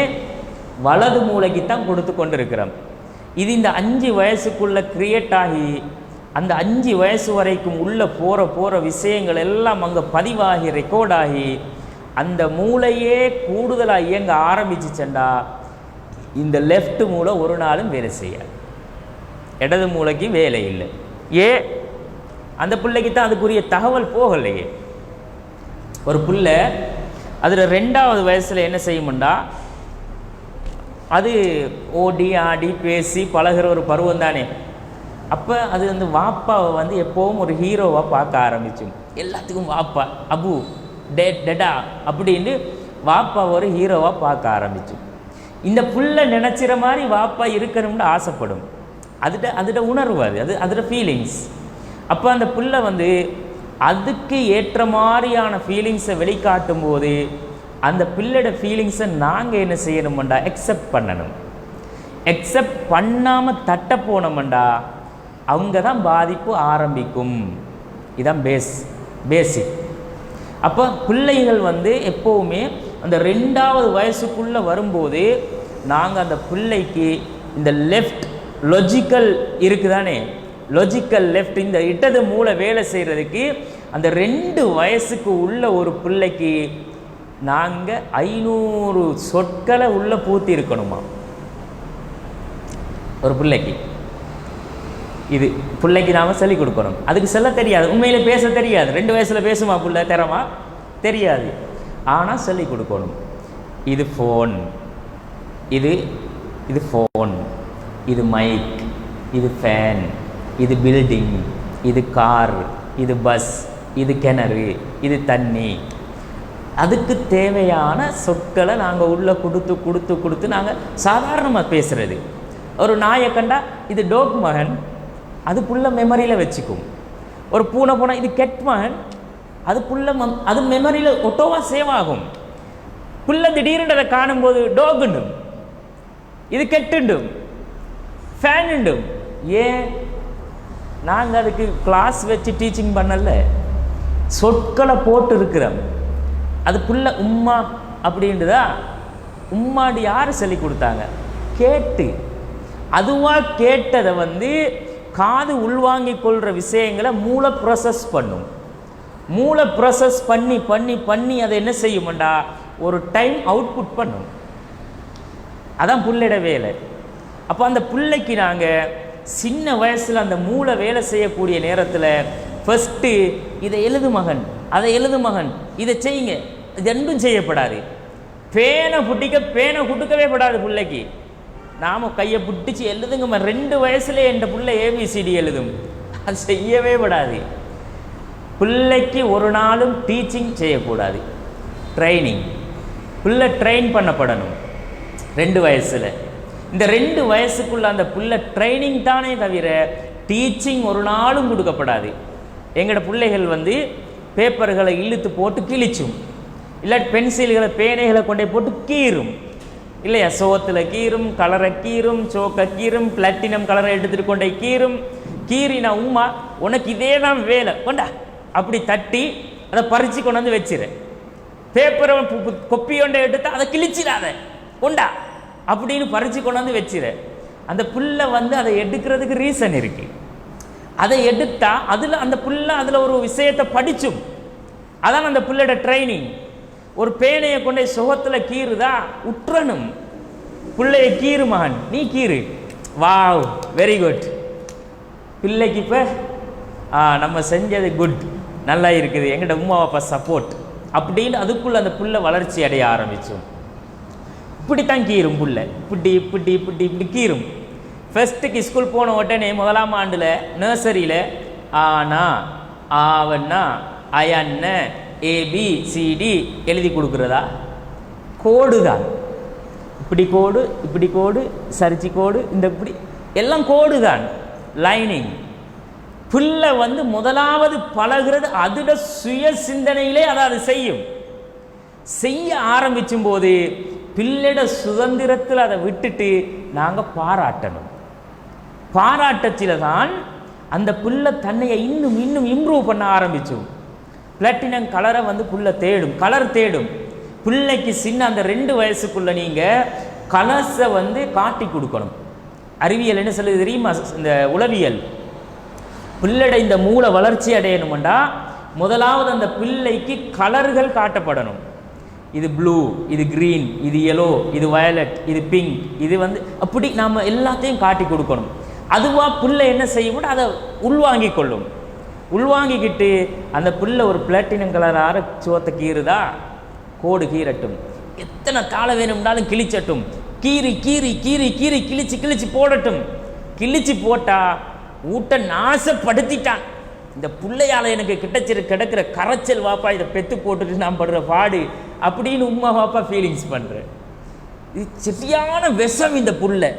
வலது மூளைக்கு தான் கொடுத்து கொண்டு இருக்கிறோம். இது இந்த 5 வயசுக்குள்ளே கிரியேட் ஆகி அந்த 5 வயசு வரைக்கும் உள்ளே போகிற விஷயங்கள் எல்லாம் அங்கே பதிவாகி ரெக்கார்டாகி அந்த மூளையே கூடுதலாக இயங்க ஆரம்பிச்சுச்சண்டா இந்த லெஃப்ட் மூளை ஒரு நாளும் வேலை செய்யாது, இடது மூளைக்கு வேலை இல்லை. அந்த பிள்ளைக்கு தான் அதுக்குரிய தகவல் போகலையே. ஒரு பிள்ளை அதில் 2வது வயசில் என்ன செய்யும்டா, அது ஓடி ஆடி பேசி பழகிற ஒரு பருவம் தானே. அப்போ அது வந்து வாப்பாவை வந்து எப்போவும் ஒரு ஹீரோவாக பார்க்க ஆரம்பிச்சோம். எல்லாத்துக்கும் வாப்பா அபு டெடா அப்படின்னு வாப்பா ஒரு ஹீரோவாக பார்க்க ஆரம்பிச்சோம். இந்த புள்ள நினச்சிற மாதிரி வாப்பா இருக்கணும்னு ஆசைப்படும். அதோட உணர்வு, அதோட ஃபீலிங்ஸ். அப்போ அந்த புள்ள வந்து அதுக்கு ஏற்ற மாதிரியான ஃபீலிங்ஸை வெளிக்காட்டும் போது அந்த பிள்ளையோட ஃபீலிங்ஸை நாங்கள் என்ன செய்யணுமெண்டா அக்செப்ட் பண்ணணும். அக்செப்ட் பண்ணாமல் தட்ட போனோம்டா அவங்க தான் பாதிப்பு ஆரம்பிக்கும். இதுதான் பேசிக். அப்போ பிள்ளைகள் வந்து எப்போவுமே அந்த 2வது வயசுக்குள்ளே வரும்போது நாங்கள் அந்த பிள்ளைக்கு இந்த லெஃப்ட் லாஜிக்கல் இருக்குதானே, லாஜிக்கல் லெஃப்ட் இந்த இடது மூளை வேலை செய்கிறதுக்கு அந்த 2 வயசுக்கு உள்ள ஒரு பிள்ளைக்கு நாங்கள் 500 சொற்களை உள்ளே பூத்தி இருக்கணுமா ஒரு பிள்ளைக்கு. இது பிள்ளைக்கு நாம் சொல்லிக் கொடுக்கணும். அதுக்கு சொல்ல தெரியாது, உண்மையிலே பேச தெரியாது. 2 வயசில் பேசுமா பிள்ளை தரமா தெரியாது, ஆனால் சொல்லிக் கொடுக்கணும். இது ஃபோன், இது ஃபோன், இது மைக், இது ஃபேன், இது பில்டிங், இது கார், இது பஸ், இது கிணறு, இது தண்ணி. அதுக்கு தேவையான சொற்களை நாங்கள் உள்ளே கொடுத்து நாங்கள் சாதாரணமாக பேசுகிறது. ஒரு நாயை கண்டா இது டோக் மகன், அது புள்ள மெமரியில் வச்சுக்கும். ஒரு பூனை போனால் இது கெட் மகன், அது புள்ள அது மெமரியில் ஒட்டோவாக சேவ் ஆகும். புள்ள திடீர்னு அதை காணும்போது டோகுண்டும், இது கெட்டுண்டும், ஃபேன் உண்டும். ஏன் நாங்கள் அதுக்கு கிளாஸ் வச்சு டீச்சிங் பண்ணல, சொற்களை போட்டு இருக்கிறோம். அது புள்ள உம்மா அப்படின்றதா, உம்மாடி யார் சொல்லி கொடுத்தாங்க? கேட்டு அதுவாக கேட்டதை வந்து காது உள்வாங்கி கொள்கிற விஷயங்களை மூளை ப்ராசஸ் பண்ணும். மூளை ப்ராசஸ் பண்ணி பண்ணி பண்ணி அதை என்ன செய்யும்டா ஒரு டைம் அவுட்புட் பண்ணும். அதான் புள்ளையோட வேலை. அப்போ அந்த பிள்ளைக்கு நாங்கள் சின்ன வயசில் அந்த மூளை வேலை செய்யக்கூடிய நேரத்தில் ஃபஸ்ட்டு இதை எழுது மகன், அதை எழுது மகன், இதை செய்யுங்க, இது ரெண்டும் செய்யப்படாது. பேனை குட்டுக்கவே படாது பிள்ளைக்கு. நாம் கையை பிடிச்சி எழுதுங்க 2 வயசுலேயே என் பிள்ளை ஏபிசிடி எழுதும், அது செய்யவே படாது. பிள்ளைக்கு ஒரு நாளும் டீச்சிங் செய்யக்கூடாது, ட்ரைனிங். பிள்ளை ட்ரெயின் பண்ணப்படணும் 2 வயசில். இந்த 2 வயசுக்குள்ள அந்த பிள்ளை ட்ரைனிங் தானே தவிர டீச்சிங் ஒரு நாளும் கொடுக்கப்படாது. எங்களோட பிள்ளைகள் வந்து பேப்பர்களை இழுத்து போட்டு கிழிச்சும், இல்லாட்டி பென்சில்களை பேனைகளை கொண்டே போட்டு கீறும் இல்லையா, சோத்தில் கீறும், கலரை கீறும், சோக்கை கீறும், பிளாட்டினம் கலரை எடுத்துகிட்டு கொண்டே கீறும். கீறினா உம்மா உனக்கு இதே தான் வேலை கொண்டா அப்படி தட்டி அதை பறித்து கொண்டு வந்து வச்சிரு. பேப்பரை கொப்பி ஒன்றை எடுத்து அதை கிழிச்சிடாத கொண்டா அப்படின்னு பறித்து கொண்டாந்து வச்சிரு. அந்த புல்லை வந்து அதை எடுக்கிறதுக்கு ரீசன் இருக்கு. அதை எடுத்தா அதில் அந்த புல்லை அதில் ஒரு விஷயத்தை படிச்சும். அதான் அந்த புல்லோட ட்ரைனிங். ஒரு பேனையை கொண்டே சுகத்தில் கீறுதா உற்றணும். பிள்ளைய கீறு மகன், நீ கீறு. Wow, very good. பிள்ளைக்கு இப்போ நம்ம செஞ்சது குட், நல்லா இருக்குது, எங்கள்ட உமா அப்பா சப்போர்ட் அப்படின்னு அதுக்குள்ள அந்த புல்லை வளர்ச்சி அடைய ஆரம்பிச்சோம். இப்படித்தான் கீரும் புல்லை, இப்படி இப்படி இப்படி இப்படி கீரும். ஃபர்ஸ்ட்டுக்கு ஸ்கூல் போன உடனே முதலாம் ஆண்டில் நர்சரியில் ஆனா ஆவண்ணா அயன்ன ஏபிசிடி எழுதி கொடுக்குறதா? கோடு தான். இப்படி கோடு, இப்படி கோடு, சரிச்சி கோடு, இந்த இப்படி எல்லாம் கோடு தான், லைனிங். புல்லை வந்து முதலாவது பழகிறது அதோட சுய சிந்தனையிலே அதை செய்யும். செய்ய ஆரம்பிச்சும் போது பிள்ளைட சுதந்திரத்தில் அதை விட்டுட்டு நாங்கள் பாராட்டணும். பாராட்டத்தில் தான் அந்த புல்லை தன்னையை இன்னும் இன்னும் இம்ப்ரூவ் பண்ண ஆரம்பிச்சோம். பிளாட்டினம் கலரை வந்து புல்லை தேடும், கலர் தேடும். பிள்ளைக்கு சின்ன அந்த 2 வயசுக்குள்ள நீங்கள் கலர்ஸை வந்து காட்டி கொடுக்கணும். அறிவியல் என்ன சொல்லுது தெரியுமா? இந்த உளவியல் பிள்ளைட இந்த மூளை வளர்ச்சி அடையணும்டா முதலாவது அந்த பிள்ளைக்கு கலர்கள் காட்டப்படணும். இது ப்ளூ, இது கிரீன், இது எல்லோ, இது வயலட், இது பிங்க், இது வந்து அப்படி நாம் எல்லாத்தையும் காட்டி கொடுக்கணும். அதுவாக பிள்ளை என்ன செய்யும்? அதை உள்வாங்கி கொள்ளும். உள்வாங்கிக்கிட்டு அந்த பிள்ளை ஒரு பிளாட்டினம் கலராக சுவத்தை கீறுதா, கோடு கீறட்டும், எத்தனை தாள வேணும்னாலும் கிழிச்சட்டும், கீறி கீறி கீறி கீறி கிழிச்சு கிழிச்சு போடட்டும். கிழிச்சு போட்டா ஊட்ட நாசப்படுத்திட்டான். இந்த பிள்ளையால் எனக்கு கிடக்கிற கரைச்சல் வாப்பா, இதை பெத்து போட்டுட்டு நான் படுற பாடு அப்படின்னு உம்மா வாப்பா ஃபீலிங்ஸ் பண்ணுறேன். இது சரியான விஷம். இந்த புல்லை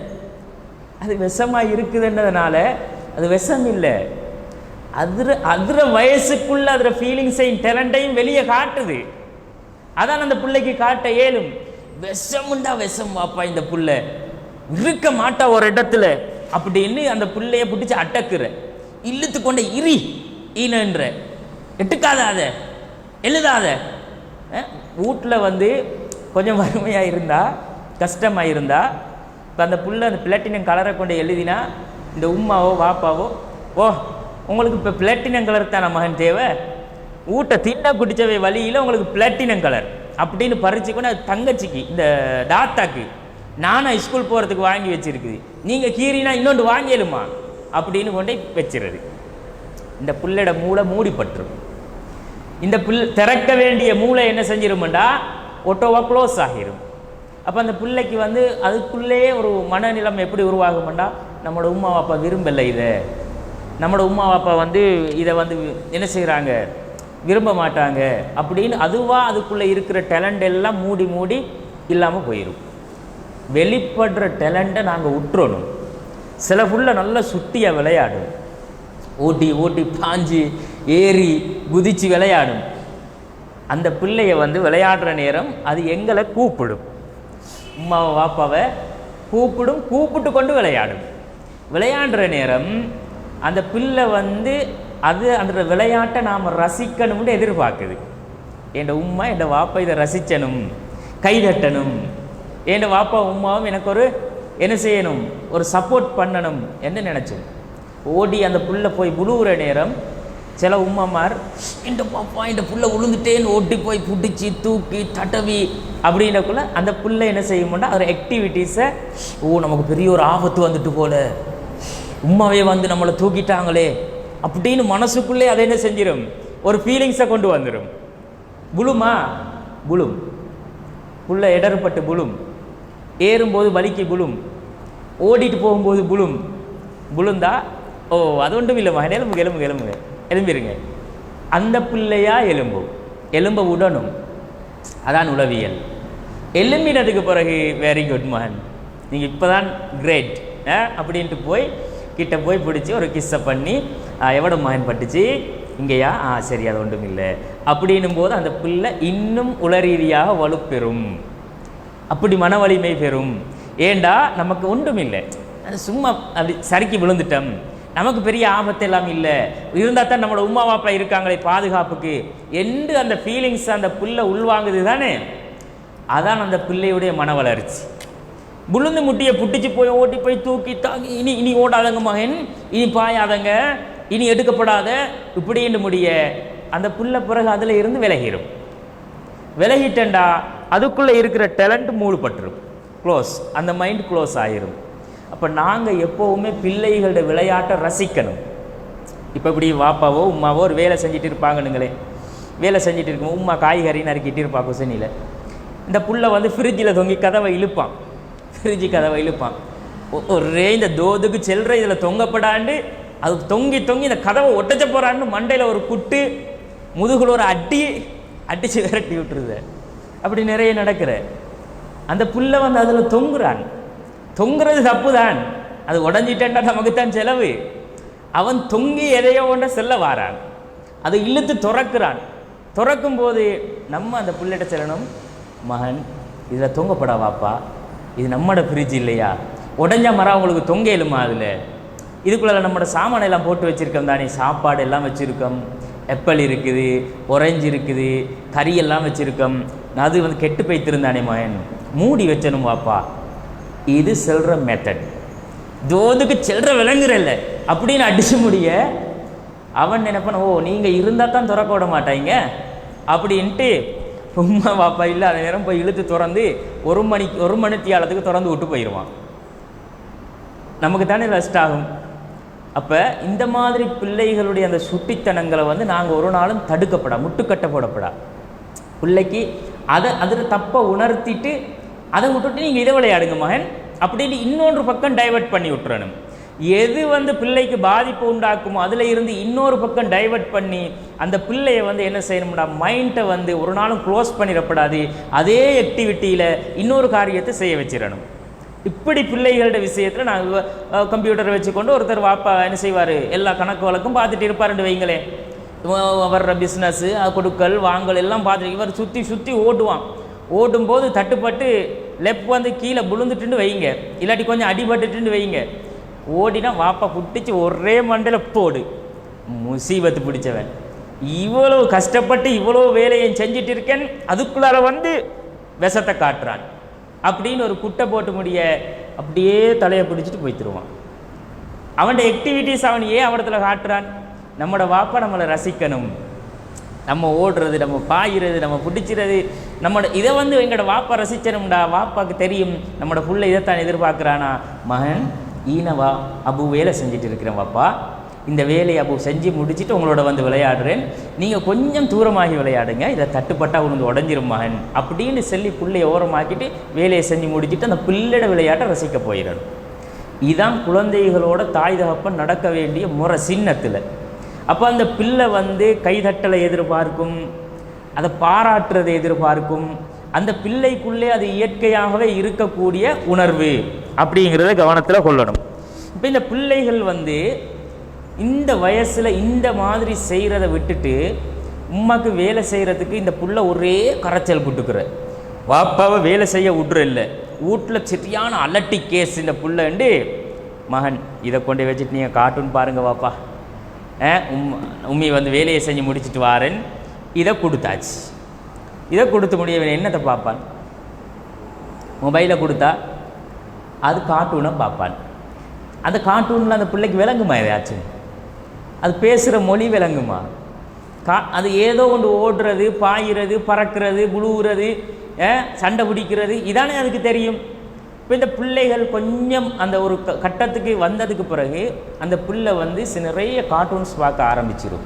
அது விஷமாக இருக்குதுன்றதுனால அது விஷம் இல்லை, அதிர வயசுக்குள்ள அதில் ஃபீலிங்ஸையும் டேலண்டையும் வெளியே காட்டுது. அதான் அந்த பிள்ளைக்கு காட்ட இயலும். விஷமுண்டா விஷம் வாப்பா, இந்த புல்லை இருக்க மாட்டா ஒரு இடத்துல அப்படின்னு அந்த பிள்ளைய பிடிச்சி அட்டக்குற, இழுத்து கொண்ட இரி ஈனன்ற, எட்டுக்காத, அதை எழுதாத. வீட்டில் வந்து கொஞ்சம் வறுமையாக இருந்தா, கஷ்டமாக இருந்தா, இப்போ அந்த புல்லை அந்த பிளாட்டினம் கலரை கொண்டு எழுதினா இந்த உம்மாவோ வாப்பாவோ, ஓ உங்களுக்கு இப்போ பிளாட்டினம் கலர் தானே மகன் தேவை, ஊட்ட தின்ன குடிச்சவை வழியில் உங்களுக்கு பிளாட்டினம் கலர் அப்படின்னு பறிச்சு கொண்டு அது தங்கச்சிக்கு, இந்த டாத்தாக்கு நானும் ஸ்கூல் போகிறதுக்கு வாங்கி வச்சிருக்குது, நீங்கள் கீரினா இன்னொன்று வாங்கிடுமா அப்படின்னு கொண்டே வச்சிருது. இந்த புல்லோட மூளை மூடிப்பட்டுரும். இந்த புல் திறக்க வேண்டிய மூளை என்ன செஞ்சிருமெண்டா ஒட்டோவா க்ளோஸ் ஆகிரும். அப்போ அந்த பிள்ளைக்கு வந்து அதுக்குள்ளேயே ஒரு மனநிலைமை எப்படி உருவாகும்டா, நம்மளோட உம்மா அப்பா விரும்பலை இதை, நம்மளோட உம்மா அப்பா வந்து இதை வந்து என்ன செய்கிறாங்க, விரும்ப மாட்டாங்க அப்படின்னு அதுவாக அதுக்குள்ளே இருக்கிற டேலண்ட் எல்லாம் மூடி மூடி இல்லாமல் போயிடும். வெளிப்படுற டேலண்ட்டை நாங்கள் விட்டுறணும். சில புல்லை நல்லா சுட்டியாக விளையாடும், ஓட்டி ஓட்டி பாஞ்சு ஏறி குதித்து விளையாடும். அந்த பிள்ளைய வந்து விளையாடுற நேரம் அது எங்களை கூப்பிடும், உம்மாவை வாப்பாவை கூப்பிடும், கூப்பிட்டு கொண்டு விளையாடும். விளையாடுற நேரம் அந்த பிள்ளை வந்து அது அந்த விளையாட்டை நாம் ரசிக்கணும்னு எதிர்பார்க்குது. என் உம்மா என் வாப்பா இதை ரசிக்கணும், கைதட்டணும், என் வாப்பா உம்மாவும் எனக்கு ஒரு என்ன செய்யணும், ஒரு சப்போர்ட் பண்ணணும் என்று நினச்சோம். ஓடி அந்த புல்லை போய் விழுவுற நேரம் சில உம்மாமார் இந்த பாப்பா இந்த புல்லை விழுந்துட்டேன்னு ஓட்டி போய் பிடிச்சி தூக்கி தடவி அப்படின்றக்குள்ள அந்த புல்லை என்ன செய்யும்னா ஒரு ஆக்டிவிட்டீஸை, ஓ நமக்கு பெரிய ஒரு ஆபத்து வந்துட்டு போல, உம்மாவே வந்து நம்மளை தூக்கிட்டாங்களே அப்படின்னு மனசுக்குள்ளே அதை என்ன செஞ்சிடும், ஒரு ஃபீலிங்ஸை கொண்டு வந்துடும். புழுமா புழும், புல்ல இடர்பட்டு புழும், ஏறும்போது வலிக்கு புழும், ஓடிட்டு போகும்போது புழும். புழுந்தா ஓ அது ஒன்றும் இல்லைம்மா, எலும்புங்க எலும்புங்க எலும்புங்க எலும்பிடுங்க. அந்த பிள்ளையா எலும்பும், எலும்ப உடனும். அதான் உளவியல். எலும்பினதுக்கு பிறகு வெரி குட் மகன், நீங்கள் இப்போ தான் கிரேட் அப்படின்ட்டு போய் கிட்ட போய் பிடிச்சி ஒரு கிஸ்ஸை பண்ணி, எவ்வளோ மகன் பட்டுச்சு இங்கேயா, சரி அது ஒன்றும் இல்லை அப்படின்னும் போது அந்த பிள்ளை இன்னும் உளரீதியாக வலுப்பெறும், அப்படி மன வலிமை பெறும். ஏண்டா நமக்கு ஒன்றும் இல்லை, சும்மா அப்படி சறுக்கி விழுந்துட்டோம், நமக்கு பெரிய ஆபத்து எல்லாம் இல்லை, இருந்தால் தான் நம்மளோட உம்மா வாப்பா இருக்காங்களே பாதுகாப்புக்கு என்று அந்த ஃபீலிங்ஸ் அந்த பிள்ளை உள்வாங்குது தானே. அதான் அந்த பிள்ளையுடைய மன வளர்ச்சி. புழுந்து முட்டியை புட்டிச்சு போய் ஓட்டி போய் தூக்கி தாங்கி இனி ஓடாதங்க மகன், இனி பாயாதங்க, இனி எடுக்கப்படாத இப்படின்னு முடிய அந்த பிள்ளை பிறகு அதில் இருந்து விலகிட்டேன்டா அதுக்குள்ளே இருக்கிற டேலண்ட் மூடுபட்டுரும், க்ளோஸ், அந்த மைண்ட் க்ளோஸ் ஆகிரும். அப்போ நாங்கள் எப்போவுமே பிள்ளைகளோட விளையாட்டை ரசிக்கணும். இப்போ இப்படி வாப்பாவோ உம்மாவோ ஒரு வேலை செஞ்சுட்டு இருப்பாங்கன்னுங்களே, வேலை செஞ்சுட்டு இருக்கும், உம்மா காய்கறி நறுக்கிட்டு இருப்பா குசனியில், இந்த புள்ள வந்து ஃப்ரிட்ஜில் தொங்கி கதவை இழுப்பான், ஃப்ரிட்ஜு கதவை இழுப்பான், ஒரே இந்த தோதுக்கு செல்ற இதில் தொங்கப்படாண்டு அது தொங்கி இந்த கதவை ஒட்டச்ச போகிறான்னு மண்டையில் ஒரு குட்டு, முதுகுல ஒரு அடித்து விரட்டி விட்டுருது. அப்படி நிறைய நடக்கிற அந்த புள்ள வந்து அதில் தொங்குறது தப்பு தான், அது உடஞ்சிட்டேன்டா நமக்குத்தான் செலவு. அவன் தொங்கி எதையோ ஒன்ற செல்ல வாரான், அதை இழுத்து திறக்கும் போது நம்ம அந்த புள்ளிட்ட செல்லணும், மகன் இதில் தொங்கப்படா வாப்பா, இது நம்மட ஃப்ரிட்ஜ் இல்லையா, உடஞ்சா மரம் அவங்களுக்கு தொங்க இயலுமா, அதில் இதுக்குள்ள நம்மளோட சாமானெல்லாம் போட்டு வச்சுருக்கோம் தானே, சாப்பாடு எல்லாம் வச்சுருக்கோம், ஆப்பிள் இருக்குது, ஒரேஞ்சு இருக்குது, கறியெல்லாம் வச்சுருக்கோம், அது வந்து கெட்டு போய்த்திருந்தானே மகன், மூடி வச்சணும் வாப்பா. இது செல்ற மெத்தட். தோதுக்கு செல்ற விளங்குறல்ல அப்படின்னு அடிச்சு முடிய அவன் நினைப்பான், ஓ நீங்கள் இருந்தால் தான் திறக்க விட மாட்டாங்க அப்படின்ட்டு உம்மா வாப்பா இல்லை அந்த நேரம் போய் இழுத்து திறந்து ஒரு மணித்தியாலத்துக்கு திறந்து விட்டு போயிடுவான். நமக்கு தானே ரெஸ்ட் ஆகும். அப்போ இந்த மாதிரி பிள்ளைகளுடைய அந்த சுட்டித்தனங்களை வந்து நாங்கள் ஒரு நாளும் முட்டுக்கட்ட போடப்படா. பிள்ளைக்கு அதில் தப்பை உணர்த்திட்டு அதை விட்டுட்டு நீங்கள் இதை விளையாடுங்க மகன் அப்படின்னு இன்னொன்று பக்கம் டைவெர்ட் பண்ணி விட்டுறணும். எது வந்து பிள்ளைக்கு பாதிப்பு உண்டாக்குமோ அதில் இருந்து இன்னொரு பக்கம் டைவெர்ட் பண்ணி அந்த பிள்ளையை வந்து என்ன செய்யணும்டா, மைண்டை வந்து ஒரு நாளும் க்ளோஸ் பண்ணிடப்படாது, அதே ஆக்டிவிட்டியில் இன்னொரு காரியத்தை செய்ய வச்சிடணும். இப்படி பிள்ளைகளோட விஷயத்தில் நாங்கள் கம்ப்யூட்டரை வச்சுக்கொண்டு ஒருத்தர் வாப்பா என்ன செய்வார், எல்லா கணக்கு வழக்கும் பார்த்துட்டு இருப்பாருன்னு வைங்களேன், வர்ற பிஸ்னஸ்ஸு கொடுக்கல் வாங்கல் எல்லாம் பார்த்துட்டு இவர் சுற்றி ஓடும்போது தட்டுப்பட்டு லெஃப்ட் வந்து கீழே விழுந்துட்டுன்னு வைங்க, இல்லாட்டி கொஞ்சம் அடிபட்டுட்டுன்னு வைங்க, ஓடினா வாப்பா புட்டிச்சு ஒரே மண்டையில் போடு, முசீபத்து பிடிச்சவன், இவ்வளோ கஷ்டப்பட்டு இவ்வளோ வேலையை செஞ்சுட்டு இருக்கேன் அதுக்குள்ளார வந்து விஷத்தை காட்டுறான் அப்படின்னு ஒரு குட்டை போட்டு முடிய அப்படியே தலையை பிடிச்சிட்டு போய்த்துருவான். அவனோட ஆக்டிவிட்டீஸ் அவன் ஏன் அவடத்தில் காட்டுறான், நம்மளோட வாப்பா நம்மளை ரசிக்கணும், நம்ம ஓடுறது, நம்ம பாயிறது, நம்ம பிடிச்சிறது, இதை வந்து எங்களோட வாப்பா ரசிச்சணும்டா, வாப்பாவுக்கு தெரியும் நம்மளோட புள்ள இதைத்தான் எதிர்பார்க்குறானா, மகன் ஈனவா அபு வேலை செஞ்சுட்டு இருக்கிறேன் வாப்பா, இந்த வேலையை அபு செஞ்சு முடிச்சுட்டு உங்களோட வந்து விளையாடுறேன், நீங்கள் கொஞ்சம் தூரமாகி விளையாடுங்க, இதை தட்டுப்பட்டால் உனக்கு உடஞ்சிரும் மகன் அப்படின்னு சொல்லி பிள்ளையை ஓரமாக்கிட்டு வேலையை செஞ்சு முடிச்சுட்டு அந்த பிள்ளையோட விளையாட்டை ரசிக்க போயிடணும். இதுதான் குழந்தைகளோட தாய் தகப்பன் நடக்க வேண்டிய முறை சின்னத்தில். அப்போ அந்த பிள்ளை வந்து கைதட்டலை எதிர்பார்க்கும், அதை பாராட்டுறதை எதிர்பார்க்கும், அந்த பிள்ளைக்குள்ளே அது இயற்கையாகவே இருக்கக்கூடிய உணர்வு அப்படிங்கிறத கவனத்தில் கொள்ளணும். இப்போ இந்த பிள்ளைகள் வந்து இந்த வயசில் இந்த மாதிரி செய்கிறத விட்டுட்டு உம்மாக்கு வேலை செய்கிறதுக்கு இந்த புள்ள ஒரே கரைச்சல் புட்டுக்கிற, வாப்பாவை வேலை செய்ய விட்ற இல்லை, வீட்டில் சரியான அலட்டி கேஸ் இந்த புள்ளண்டு, மகன் இதை கொண்டு வச்சுட்டு நீங்கள் கார்ட்டூன் பாருங்கள் வாப்பா, உம்மி வந்து வேலையை செஞ்சு முடிச்சுட்டு வாரேன், இதை கொடுத்தாச்சு. இதை கொடுத்து முடியவன் என்னத்தை பார்ப்பான், மொபைலை கொடுத்தா அது கார்ட்டூனை பார்ப்பான். அந்த கார்ட்டூனில் அந்த பிள்ளைக்கு விளங்குமா எதாச்சும், அது பேசுகிற மொழி விளங்குமா, அது ஏதோ ஒன்று ஓடுறது, பாயிறது, பறக்கிறது, புழுவுறது, சண்டை பிடிக்கிறது, இதானே அதுக்கு தெரியும். இப்போ இந்த பிள்ளைகள் கொஞ்சம் அந்த ஒரு கட்டத்துக்கு வந்ததுக்கு பிறகு அந்த பிள்ளை வந்து நிறைய கார்ட்டூன்ஸ் பார்க்க ஆரம்பிச்சிடும்.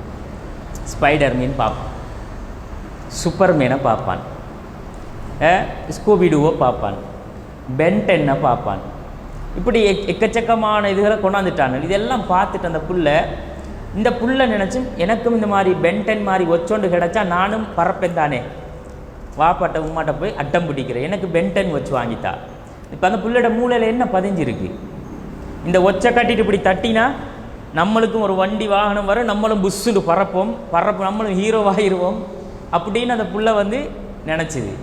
ஸ்பைடர்மேன் பார்ப்பான், சூப்பர்மேனை பார்ப்பான், ஸ்கூபிடுவோ பார்ப்பான், பென்டென்னை பார்ப்பான், இப்படி எக்கச்சக்கமான இதுகளை கொண்டாந்துட்டாங்க. இதெல்லாம் பார்த்துட்டு அந்த இந்த புள்ள நினச்சும் எனக்கும் இந்த மாதிரி பென்டென் மாதிரி ஒச்சோண்டு கிடச்சா நானும் பறப்பேன் தானே, வாப்பாட்ட உம்மாட்ட போய் அட்டம் பிடிக்கிறேன், எனக்கு பென்டென் வச்சு வாங்கித்தா. இப்போ அந்த புள்ளோட மூளையில் என்ன பதிஞ்சிருக்கு, இந்த ஒச்சை கட்டிட்டு இப்படி தட்டினா நம்மளுக்கும் ஒரு வண்டி வாகனம் வரும், நம்மளும் புஷ்ஷுன்னு பறப்போம், நம்மளும் ஹீரோவாகிடுவோம் அப்படின்னு அந்த புள்ள வந்து நினச்சிது.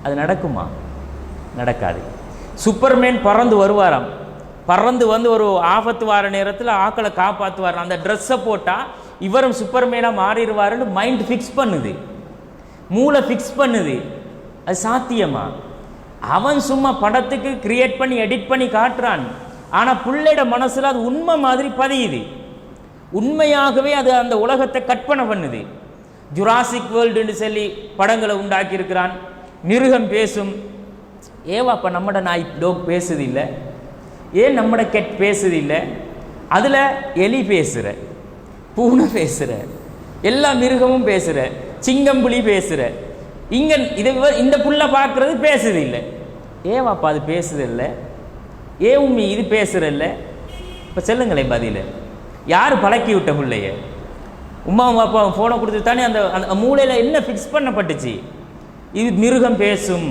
அது நடக்குமா? நடக்காது. சூப்பர்மேன் பறந்து வருவாராம், பறந்து வந்து ஒரு ஆபத்து வார நேரத்தில் ஆக்களை காப்பாற்றுவார். அந்த ட்ரெஸ்ஸை போட்டால் இவரும் சூப்பர்மேனாக மாறிடுவாருன்னு மைண்ட் ஃபிக்ஸ் பண்ணுது, மூளை ஃபிக்ஸ் பண்ணுது. அது சாத்தியமா? அவன் சும்மா படத்துக்கு கிரியேட் பண்ணி எடிட் பண்ணி காட்டுறான். ஆனால் பிள்ளையோட மனசில் அது உண்மை மாதிரி பதியுது. உண்மையாகவே அது அந்த உலகத்தை கற்பனை பண்ணுது. ஜுராசிக் வேர்ல்டுன்னு சொல்லி படங்களை உண்டாக்கி இருக்கிறான். மிருகம் பேசும். ஏவாப்பா நம்மட நாய் டோக் பேசுது இல்லை, ஏன் நம்மட கெட் பேசுது இல்லை? அதில் எலி பேசுகிற, பூனை பேசுகிற, எல்லா மிருகமும் பேசுகிற, சிங்கம்புலி பேசுகிற. இங்கே இந்த புள்ள பார்க்குறது பேசுது இல்லை. ஏவாப்பா அது பேசுது இல்லை, ஏ உம்மி இது பேசுகிற இல்லை. இப்போ சொல்லுங்களேன் பதில். யார் பழக்கி விட்ட பிள்ளைய? உமாவும் பாப்பாவும் ஃபோனை கொடுத்து தானே அந்த அந்த மூளையில் என்ன ஃபிக்ஸ் பண்ணப்பட்டுச்சு? இது மிருகம் பேசும்,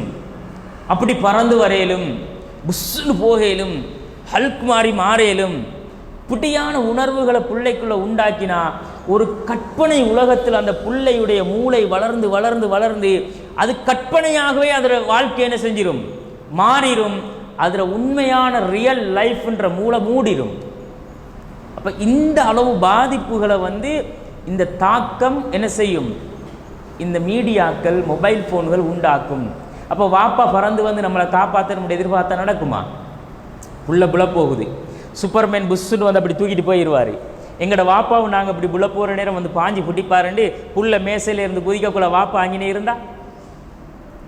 அப்படி பறந்து வரையிலும், புஷ்ஷுன்னு போகையிலும், ஹல்க் மாறி மாறையிலும், புட்டியான உணர்வுகளை பிள்ளைக்குள்ளே உண்டாக்கினா ஒரு கற்பனை உலகத்தில் அந்த பிள்ளையுடைய மூளை வளர்ந்து வளர்ந்து வளர்ந்து அது கற்பனையாகவே அதில் வாழ்க்கை என்ன செஞ்சிடும், மாறிடும். அதில் உண்மையான ரியல் லைஃப்ன்ற மூளை மூடிடும். அப்போ இந்த அளவு பாதிப்புகளை இந்த தாக்கம் என்ன செய்யும்? இந்த மீடியாக்கள், மொபைல் ஃபோன்கள் உண்டாக்கும். அப்போ வாப்பா பறந்து நம்மளை காப்பாற்ற நம்மளை எதிர்பார்த்தா நடக்குமா? புள்ள போகுது, சூப்பர்மேன் புஷ்ஷுன்னு அப்படி தூக்கிட்டு போயிடுவார். எங்களோட வாப்பாவும் நாங்கள் இப்படி புள்ள போகிற நேரம் பாஞ்சு புட்டிப்பாருண்டு புள்ள மேசையில் இருந்து குதிக்கக்குள்ள வாப்பா அங்கினே இருந்தா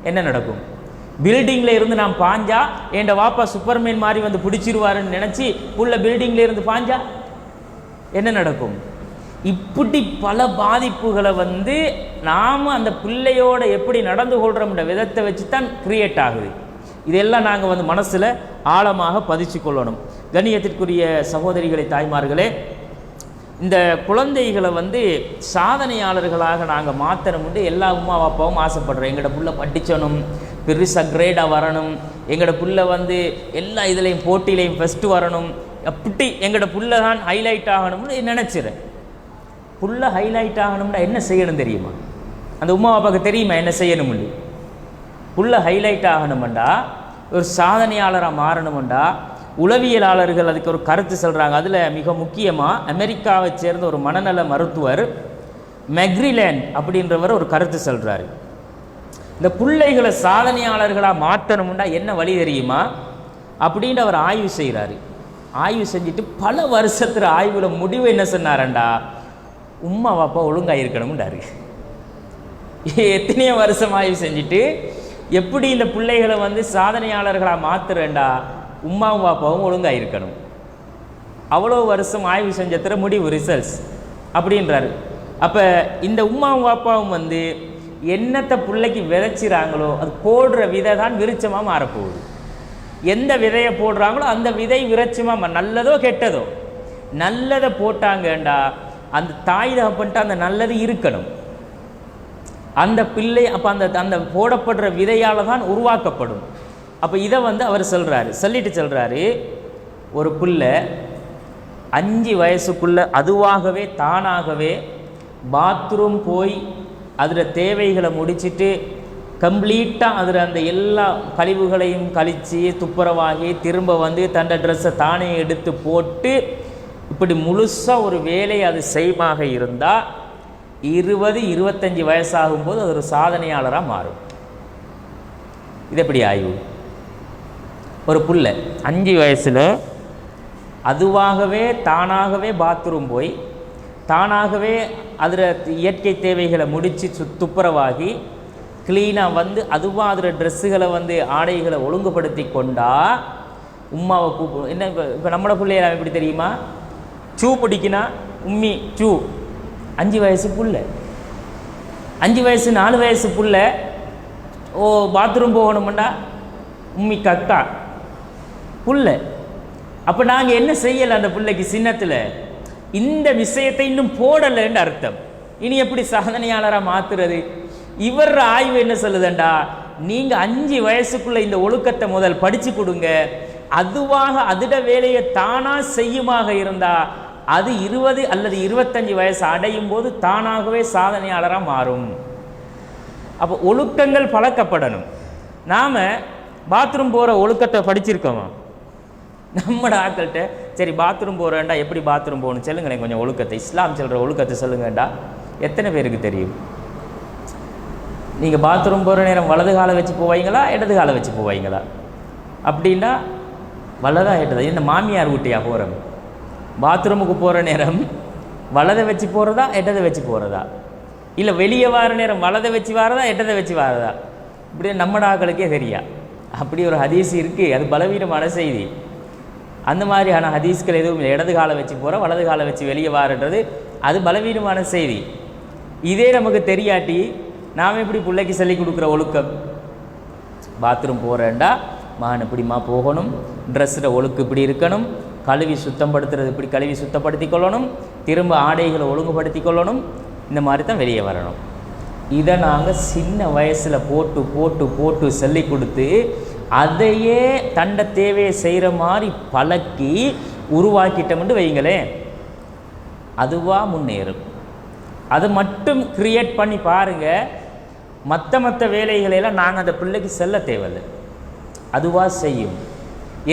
என்ன நடக்கும்? பில்டிங்கில் இருந்து நான் பாஞ்சா என் வாப்பா சூப்பர்மேன் மாதிரி பிடிச்சிருவாருன்னு நினச்சி புள்ள பில்டிங்கில் இருந்து பாஞ்சா என்ன நடக்கும்? இப்படி பல பாதிப்புகளை நாம் அந்த பிள்ளையோட எப்படி நடந்து கொள்கிறோம்ன்ற விதத்தை வச்சு தான் கிரியேட் ஆகுது. இதெல்லாம் நாங்கள் மனசில் ஆழமாக பதிச்சு கொள்ளணும். கண்ணியத்திற்குரிய சகோதரிகளை, தாய்மார்களே, இந்த குழந்தைகளை சாதனையாளர்களாக நாங்கள் மாற்றணும்னு எல்லா அம்மா அப்பாவும் ஆசைப்படுறோம். எங்களோட புள்ள படித்தணும், பெருசாக கிரேடாக வரணும், எங்களோட புள்ள எல்லா இதுலேயும் போட்டியிலையும் ஃபஸ்ட்டு வரணும், அப்படி எங்களோட புள்ள தான் ஹைலைட் ஆகணும்னு நினச்சிறேன். புள்ள ஹைலைட் ஆகணும்னா என்ன செய்யணும் தெரியுமா? அந்த உமா அப்பாவுக்கு தெரியுமா என்ன செய்யணும்னு? புள்ள ஹைலைட் ஆகணுமெண்டா, ஒரு சாதனையாளராக மாறணுமெண்டா உளவியலாளர்கள் அதுக்கு ஒரு கருத்து சொல்கிறாங்க. அதில் மிக முக்கியமாக அமெரிக்காவை சேர்ந்த ஒரு மனநல மருத்துவர் மெக்ரிலேண்ட் அப்படின்றவர் ஒரு கருத்து சொல்கிறாரு. இந்த பிள்ளைகளை சாதனையாளர்களாக மாற்றணும்னா என்ன வழி தெரியுமா அப்படின்ட்டு அவர் ஆய்வு செய்கிறாரு. ஆய்வு செஞ்சுட்டு பல வருஷத்துல ஆய்வில் முடிவு என்ன சொன்னாரண்டா, உம்மா வாப்பா ஒழுங்காக இருக்கணும்ன்றாரு. எத்தனையோ வருஷம் ஆய்வு செஞ்சுட்டு எப்படி இந்த பிள்ளைகளை சாதனையாளர்களாக மாற்றுறேன்டா, உம்மாவும் வாப்பாவும் ஒழுங்காக இருக்கணும். அவ்வளோ வருஷம் ஆய்வு செஞ்சத்துல முடிவு, ரிசல்ட்ஸ் அப்படின்றாரு. அப்போ இந்த உம்மாவும் வாப்பாவும் என்னத்தை பிள்ளைக்கு விதைச்சிறாங்களோ அது போடுற விதை தான் விருட்சமாக மாறப்போகுது. எந்த விதையை போடுறாங்களோ அந்த விதை விருட்சமாக, நல்லதோ கெட்டதோ, நல்லதை போட்டாங்கண்டா அந்த தாய் தகப்பன்ட்டு அந்த நல்லது இருக்கணும். அந்த பிள்ளை அப்போ அந்த போடப்படுற விதையால் தான் உருவாக்கப்படும். அப்போ இதை அவர் சொல்லிட்டு சொல்கிறாரு, ஒரு பிள்ளை 5 வயசுக்குள்ளே அதுவாகவே தானாகவே பாத்ரூம் போய் அதில் தேவைகளை முடிச்சுட்டு கம்ப்ளீட்டாக அதில் அந்த எல்லா கழிவுகளையும் கழித்து துப்புரவாகி திரும்ப தண்ட ட்ரெஸ்ஸை தானே எடுத்து போட்டு இப்படி முழுசாக ஒரு வேலையை அது செய்மாக இருந்தால் 20-25 வயசாகும்போது அது ஒரு சாதனையாளராக மாறும். இது எப்படி ஆய்வு? ஒரு புள்ள 5 வயசில் அதுவாகவே தானாகவே பாத்ரூம் போய் தானாகவே அதில் இயற்கை தேவைகளை முடித்து துப்புரவாகி க்ளீனாக அதுவாக அதில் ட்ரெஸ்ஸுகளை ஆடைகளை ஒழுங்குபடுத்தி கொண்டா உம்மாவை என்ன இப்போ நம்மளோட பிள்ளைய எப்படி தெரியுமா? சூ பிடிக்கினா உம்மி சூ. 5 வயசு புள்ள, 5 வயசு 4 வயசு புள்ள பாத்ரூம் போகணுமெண்டா உம்மி கக்கா புள்ள. அப்போ நாங்கள் என்ன செய்யலை? அந்த பிள்ளைக்கு சின்னத்தில் இந்த விஷயத்தை இன்னும் போடலைன்னு அர்த்தம். இனி எப்படி சாதனையாளராக மாற்றுறது? இவர் ஆய்வு என்ன சொல்லுதுண்டா, நீங்கள் 5 வயசுக்குள்ளே இந்த ஒழுக்கத்தை முதல் படித்து கொடுங்க. அதுவாக அதிட வேலையை தானாக செய்யுமாக இருந்தால் அது 20 அல்லது 25 வயசு அடையும் போது தானாகவே சாதனையாளராக மாறும். அப்போ ஒழுக்கங்கள் பழக்கப்படணும். நாம் பாத்ரூம் போகிற ஒழுக்கத்தை படிச்சிருக்கோமா? நம்மட ஆக்கள்கிட்ட சரி பாத்ரூம் போகிறேன்டா எப்படி பாத்ரூம் போகணும் சொல்லுங்களேன், கொஞ்சம் ஒழுக்கத்தை, இஸ்லாம் சொல்கிற ஒழுக்கத்தை சொல்லுங்கண்டா எத்தனை பேருக்கு தெரியும்? நீங்கள் பாத்ரூம் போகிற நேரம் வலது காலை வச்சு போவாங்களா இடது காலை வச்சு போவாங்களா? அப்படின்னா வலதா இடதா? இந்த மாமியார் வீட்டையா போகிறோம்? பாத்ரூமுக்கு போகிற நேரம் வலதை வச்சு போகிறதா இடதை வச்சு போகிறதா? இல்லை வெளியே வார நேரம் வலதை வச்சு வாரதா இடதை வச்சு வாரதா? இப்படி நம்மட ஆக்களுக்கே தெரியா. அப்படி ஒரு ஹதீஸ் இருக்குது, அது பலவீனமான செய்தி. அந்த மாதிரியான ஹதீஸ்கள் எதுவும் இல்லை. இடது காலை வச்சு போகிற வலது காலை வச்சு வெளியே வாரன்றது அது பலவீனமான செய்தி. இதே நமக்கு தெரியாட்டி நாம் எப்படி பிள்ளைக்கு சொல்லி கொடுக்குற ஒழுக்கம்? பாத்ரூம் போகிறேன்டா மகன் இப்படிமா போகணும், ட்ரெஸ்ஸில் ஒழுக்கு இப்படி இருக்கணும், கழுவி சுத்தப்படுத்துறது இப்படி கழுவி சுத்தப்படுத்தி கொள்ளணும், திரும்ப ஆடைகளை ஒழுங்குபடுத்தி கொள்ளணும், இந்த மாதிரி தான் வெளியே வரணும். இதை நாங்கள் சின்ன வயசில் போட்டு போட்டு போட்டு சொல்லி கொடுத்து அதையே தண்ட தேவையை செய்கிற மாதிரி பழக்கி உருவாக்கிட்டோம்னு வைங்களேன், அதுவாக முன்னேறும். அதை மட்டும் கிரியேட் பண்ணி பாருங்கள். மற்ற வேலைகளெல்லாம் நாங்கள் அந்த பிள்ளைக்கு செல்ல தேவையில்லை, அதுவாக செய்யும்.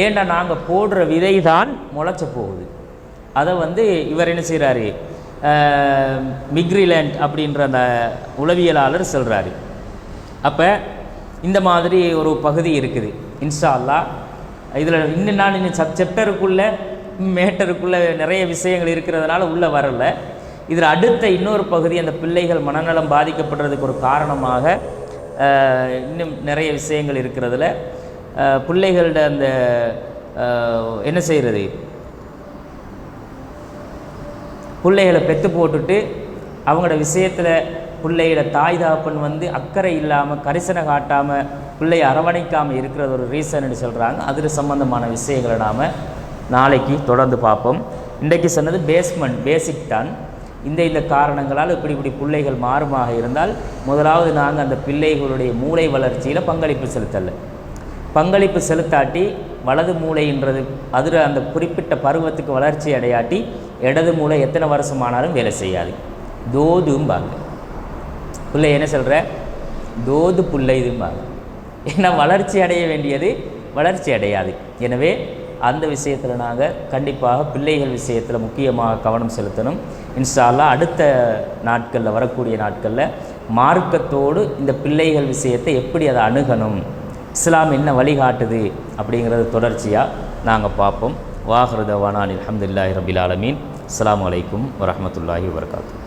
ஏன்னா நாங்கள் போடுற விதை தான் முளைச்ச போகுது. அதை இவர் என்ன செய்கிறாரு, மிக்ரிலேண்ட் அப்படின்ற அந்த உளவியலாளர் சொல்கிறாரு. அப்போ இந்த மாதிரி ஒரு பகுதி இருக்குது. இன்ஷா அல்லாஹ் இதில் இன்னும் சப்செப்டருக்குள்ளே மேட்டருக்குள்ளே நிறைய விஷயங்கள் இருக்கிறதுனால உள்ளே வரலை. இதில் அடுத்த இன்னொரு பகுதி அந்த பிள்ளைகள் மனநலம் பாதிக்கப்படுறதுக்கு ஒரு காரணமாக இன்னும் நிறைய விஷயங்கள் இருக்கிறதுல பிள்ளைகளோட அந்த என்ன செய்கிறது, பிள்ளைகளை பெற்று போட்டுட்டு அவங்களோட விஷயத்தில் பிள்ளையோட தாய் தாப்பன் அக்கறை இல்லாமல் கரிசனை காட்டாமல் பிள்ளையை அரவணைக்காமல் இருக்கிறது ஒரு ரீசன்னு சொல்கிறாங்க. அதில் சம்பந்தமான விஷயங்களை நாம் நாளைக்கு தொடர்ந்து பார்ப்போம். இன்றைக்கு சொன்னது பேசிக் தான். இந்த காரணங்களால் இப்படி பிள்ளைகள் மாறுமாக இருந்தால் முதலாவது நாங்கள் அந்த பிள்ளைகளுடைய மூளை வளர்ச்சியில் பங்களிப்பு செலுத்தாட்டி வலது மூளைன்றது அதில் அந்த குறிப்பிட்ட பருவத்துக்கு வளர்ச்சி அடையாட்டி இடது மூளை எத்தனை வருஷமானாலும் வேலை செய்யாது. தோதும்பாங்க பிள்ளை, என்ன சொல்கிற தோது பிள்ளை இதும்பாங்க. ஏன்னா வளர்ச்சி அடைய வேண்டியது வளர்ச்சி அடையாது. எனவே அந்த விஷயத்தில் நாங்கள் கண்டிப்பாக பிள்ளைகள் விஷயத்தில் முக்கியமாக கவனம் செலுத்தணும். இன்ஷா அல்லாஹ் அடுத்த நாட்களில் வரக்கூடிய நாட்களில் மார்க்கத்தோடு இந்த பிள்ளைகள் விஷயத்தை எப்படி அதை அணுகணும், இஸ்லாம் என்ன வழிகாட்டுது அப்படிங்கிறது தொடர்ச்சியாக நாங்கள் பார்ப்போம். வாஹிரு தவானா அல்ஹம்துலில்லாஹி ரபில் ஆலமீன். அஸ்ஸலாமு அலைக்கும் வரஹ்மத்துல்லாஹி வபரகாத்துஹு.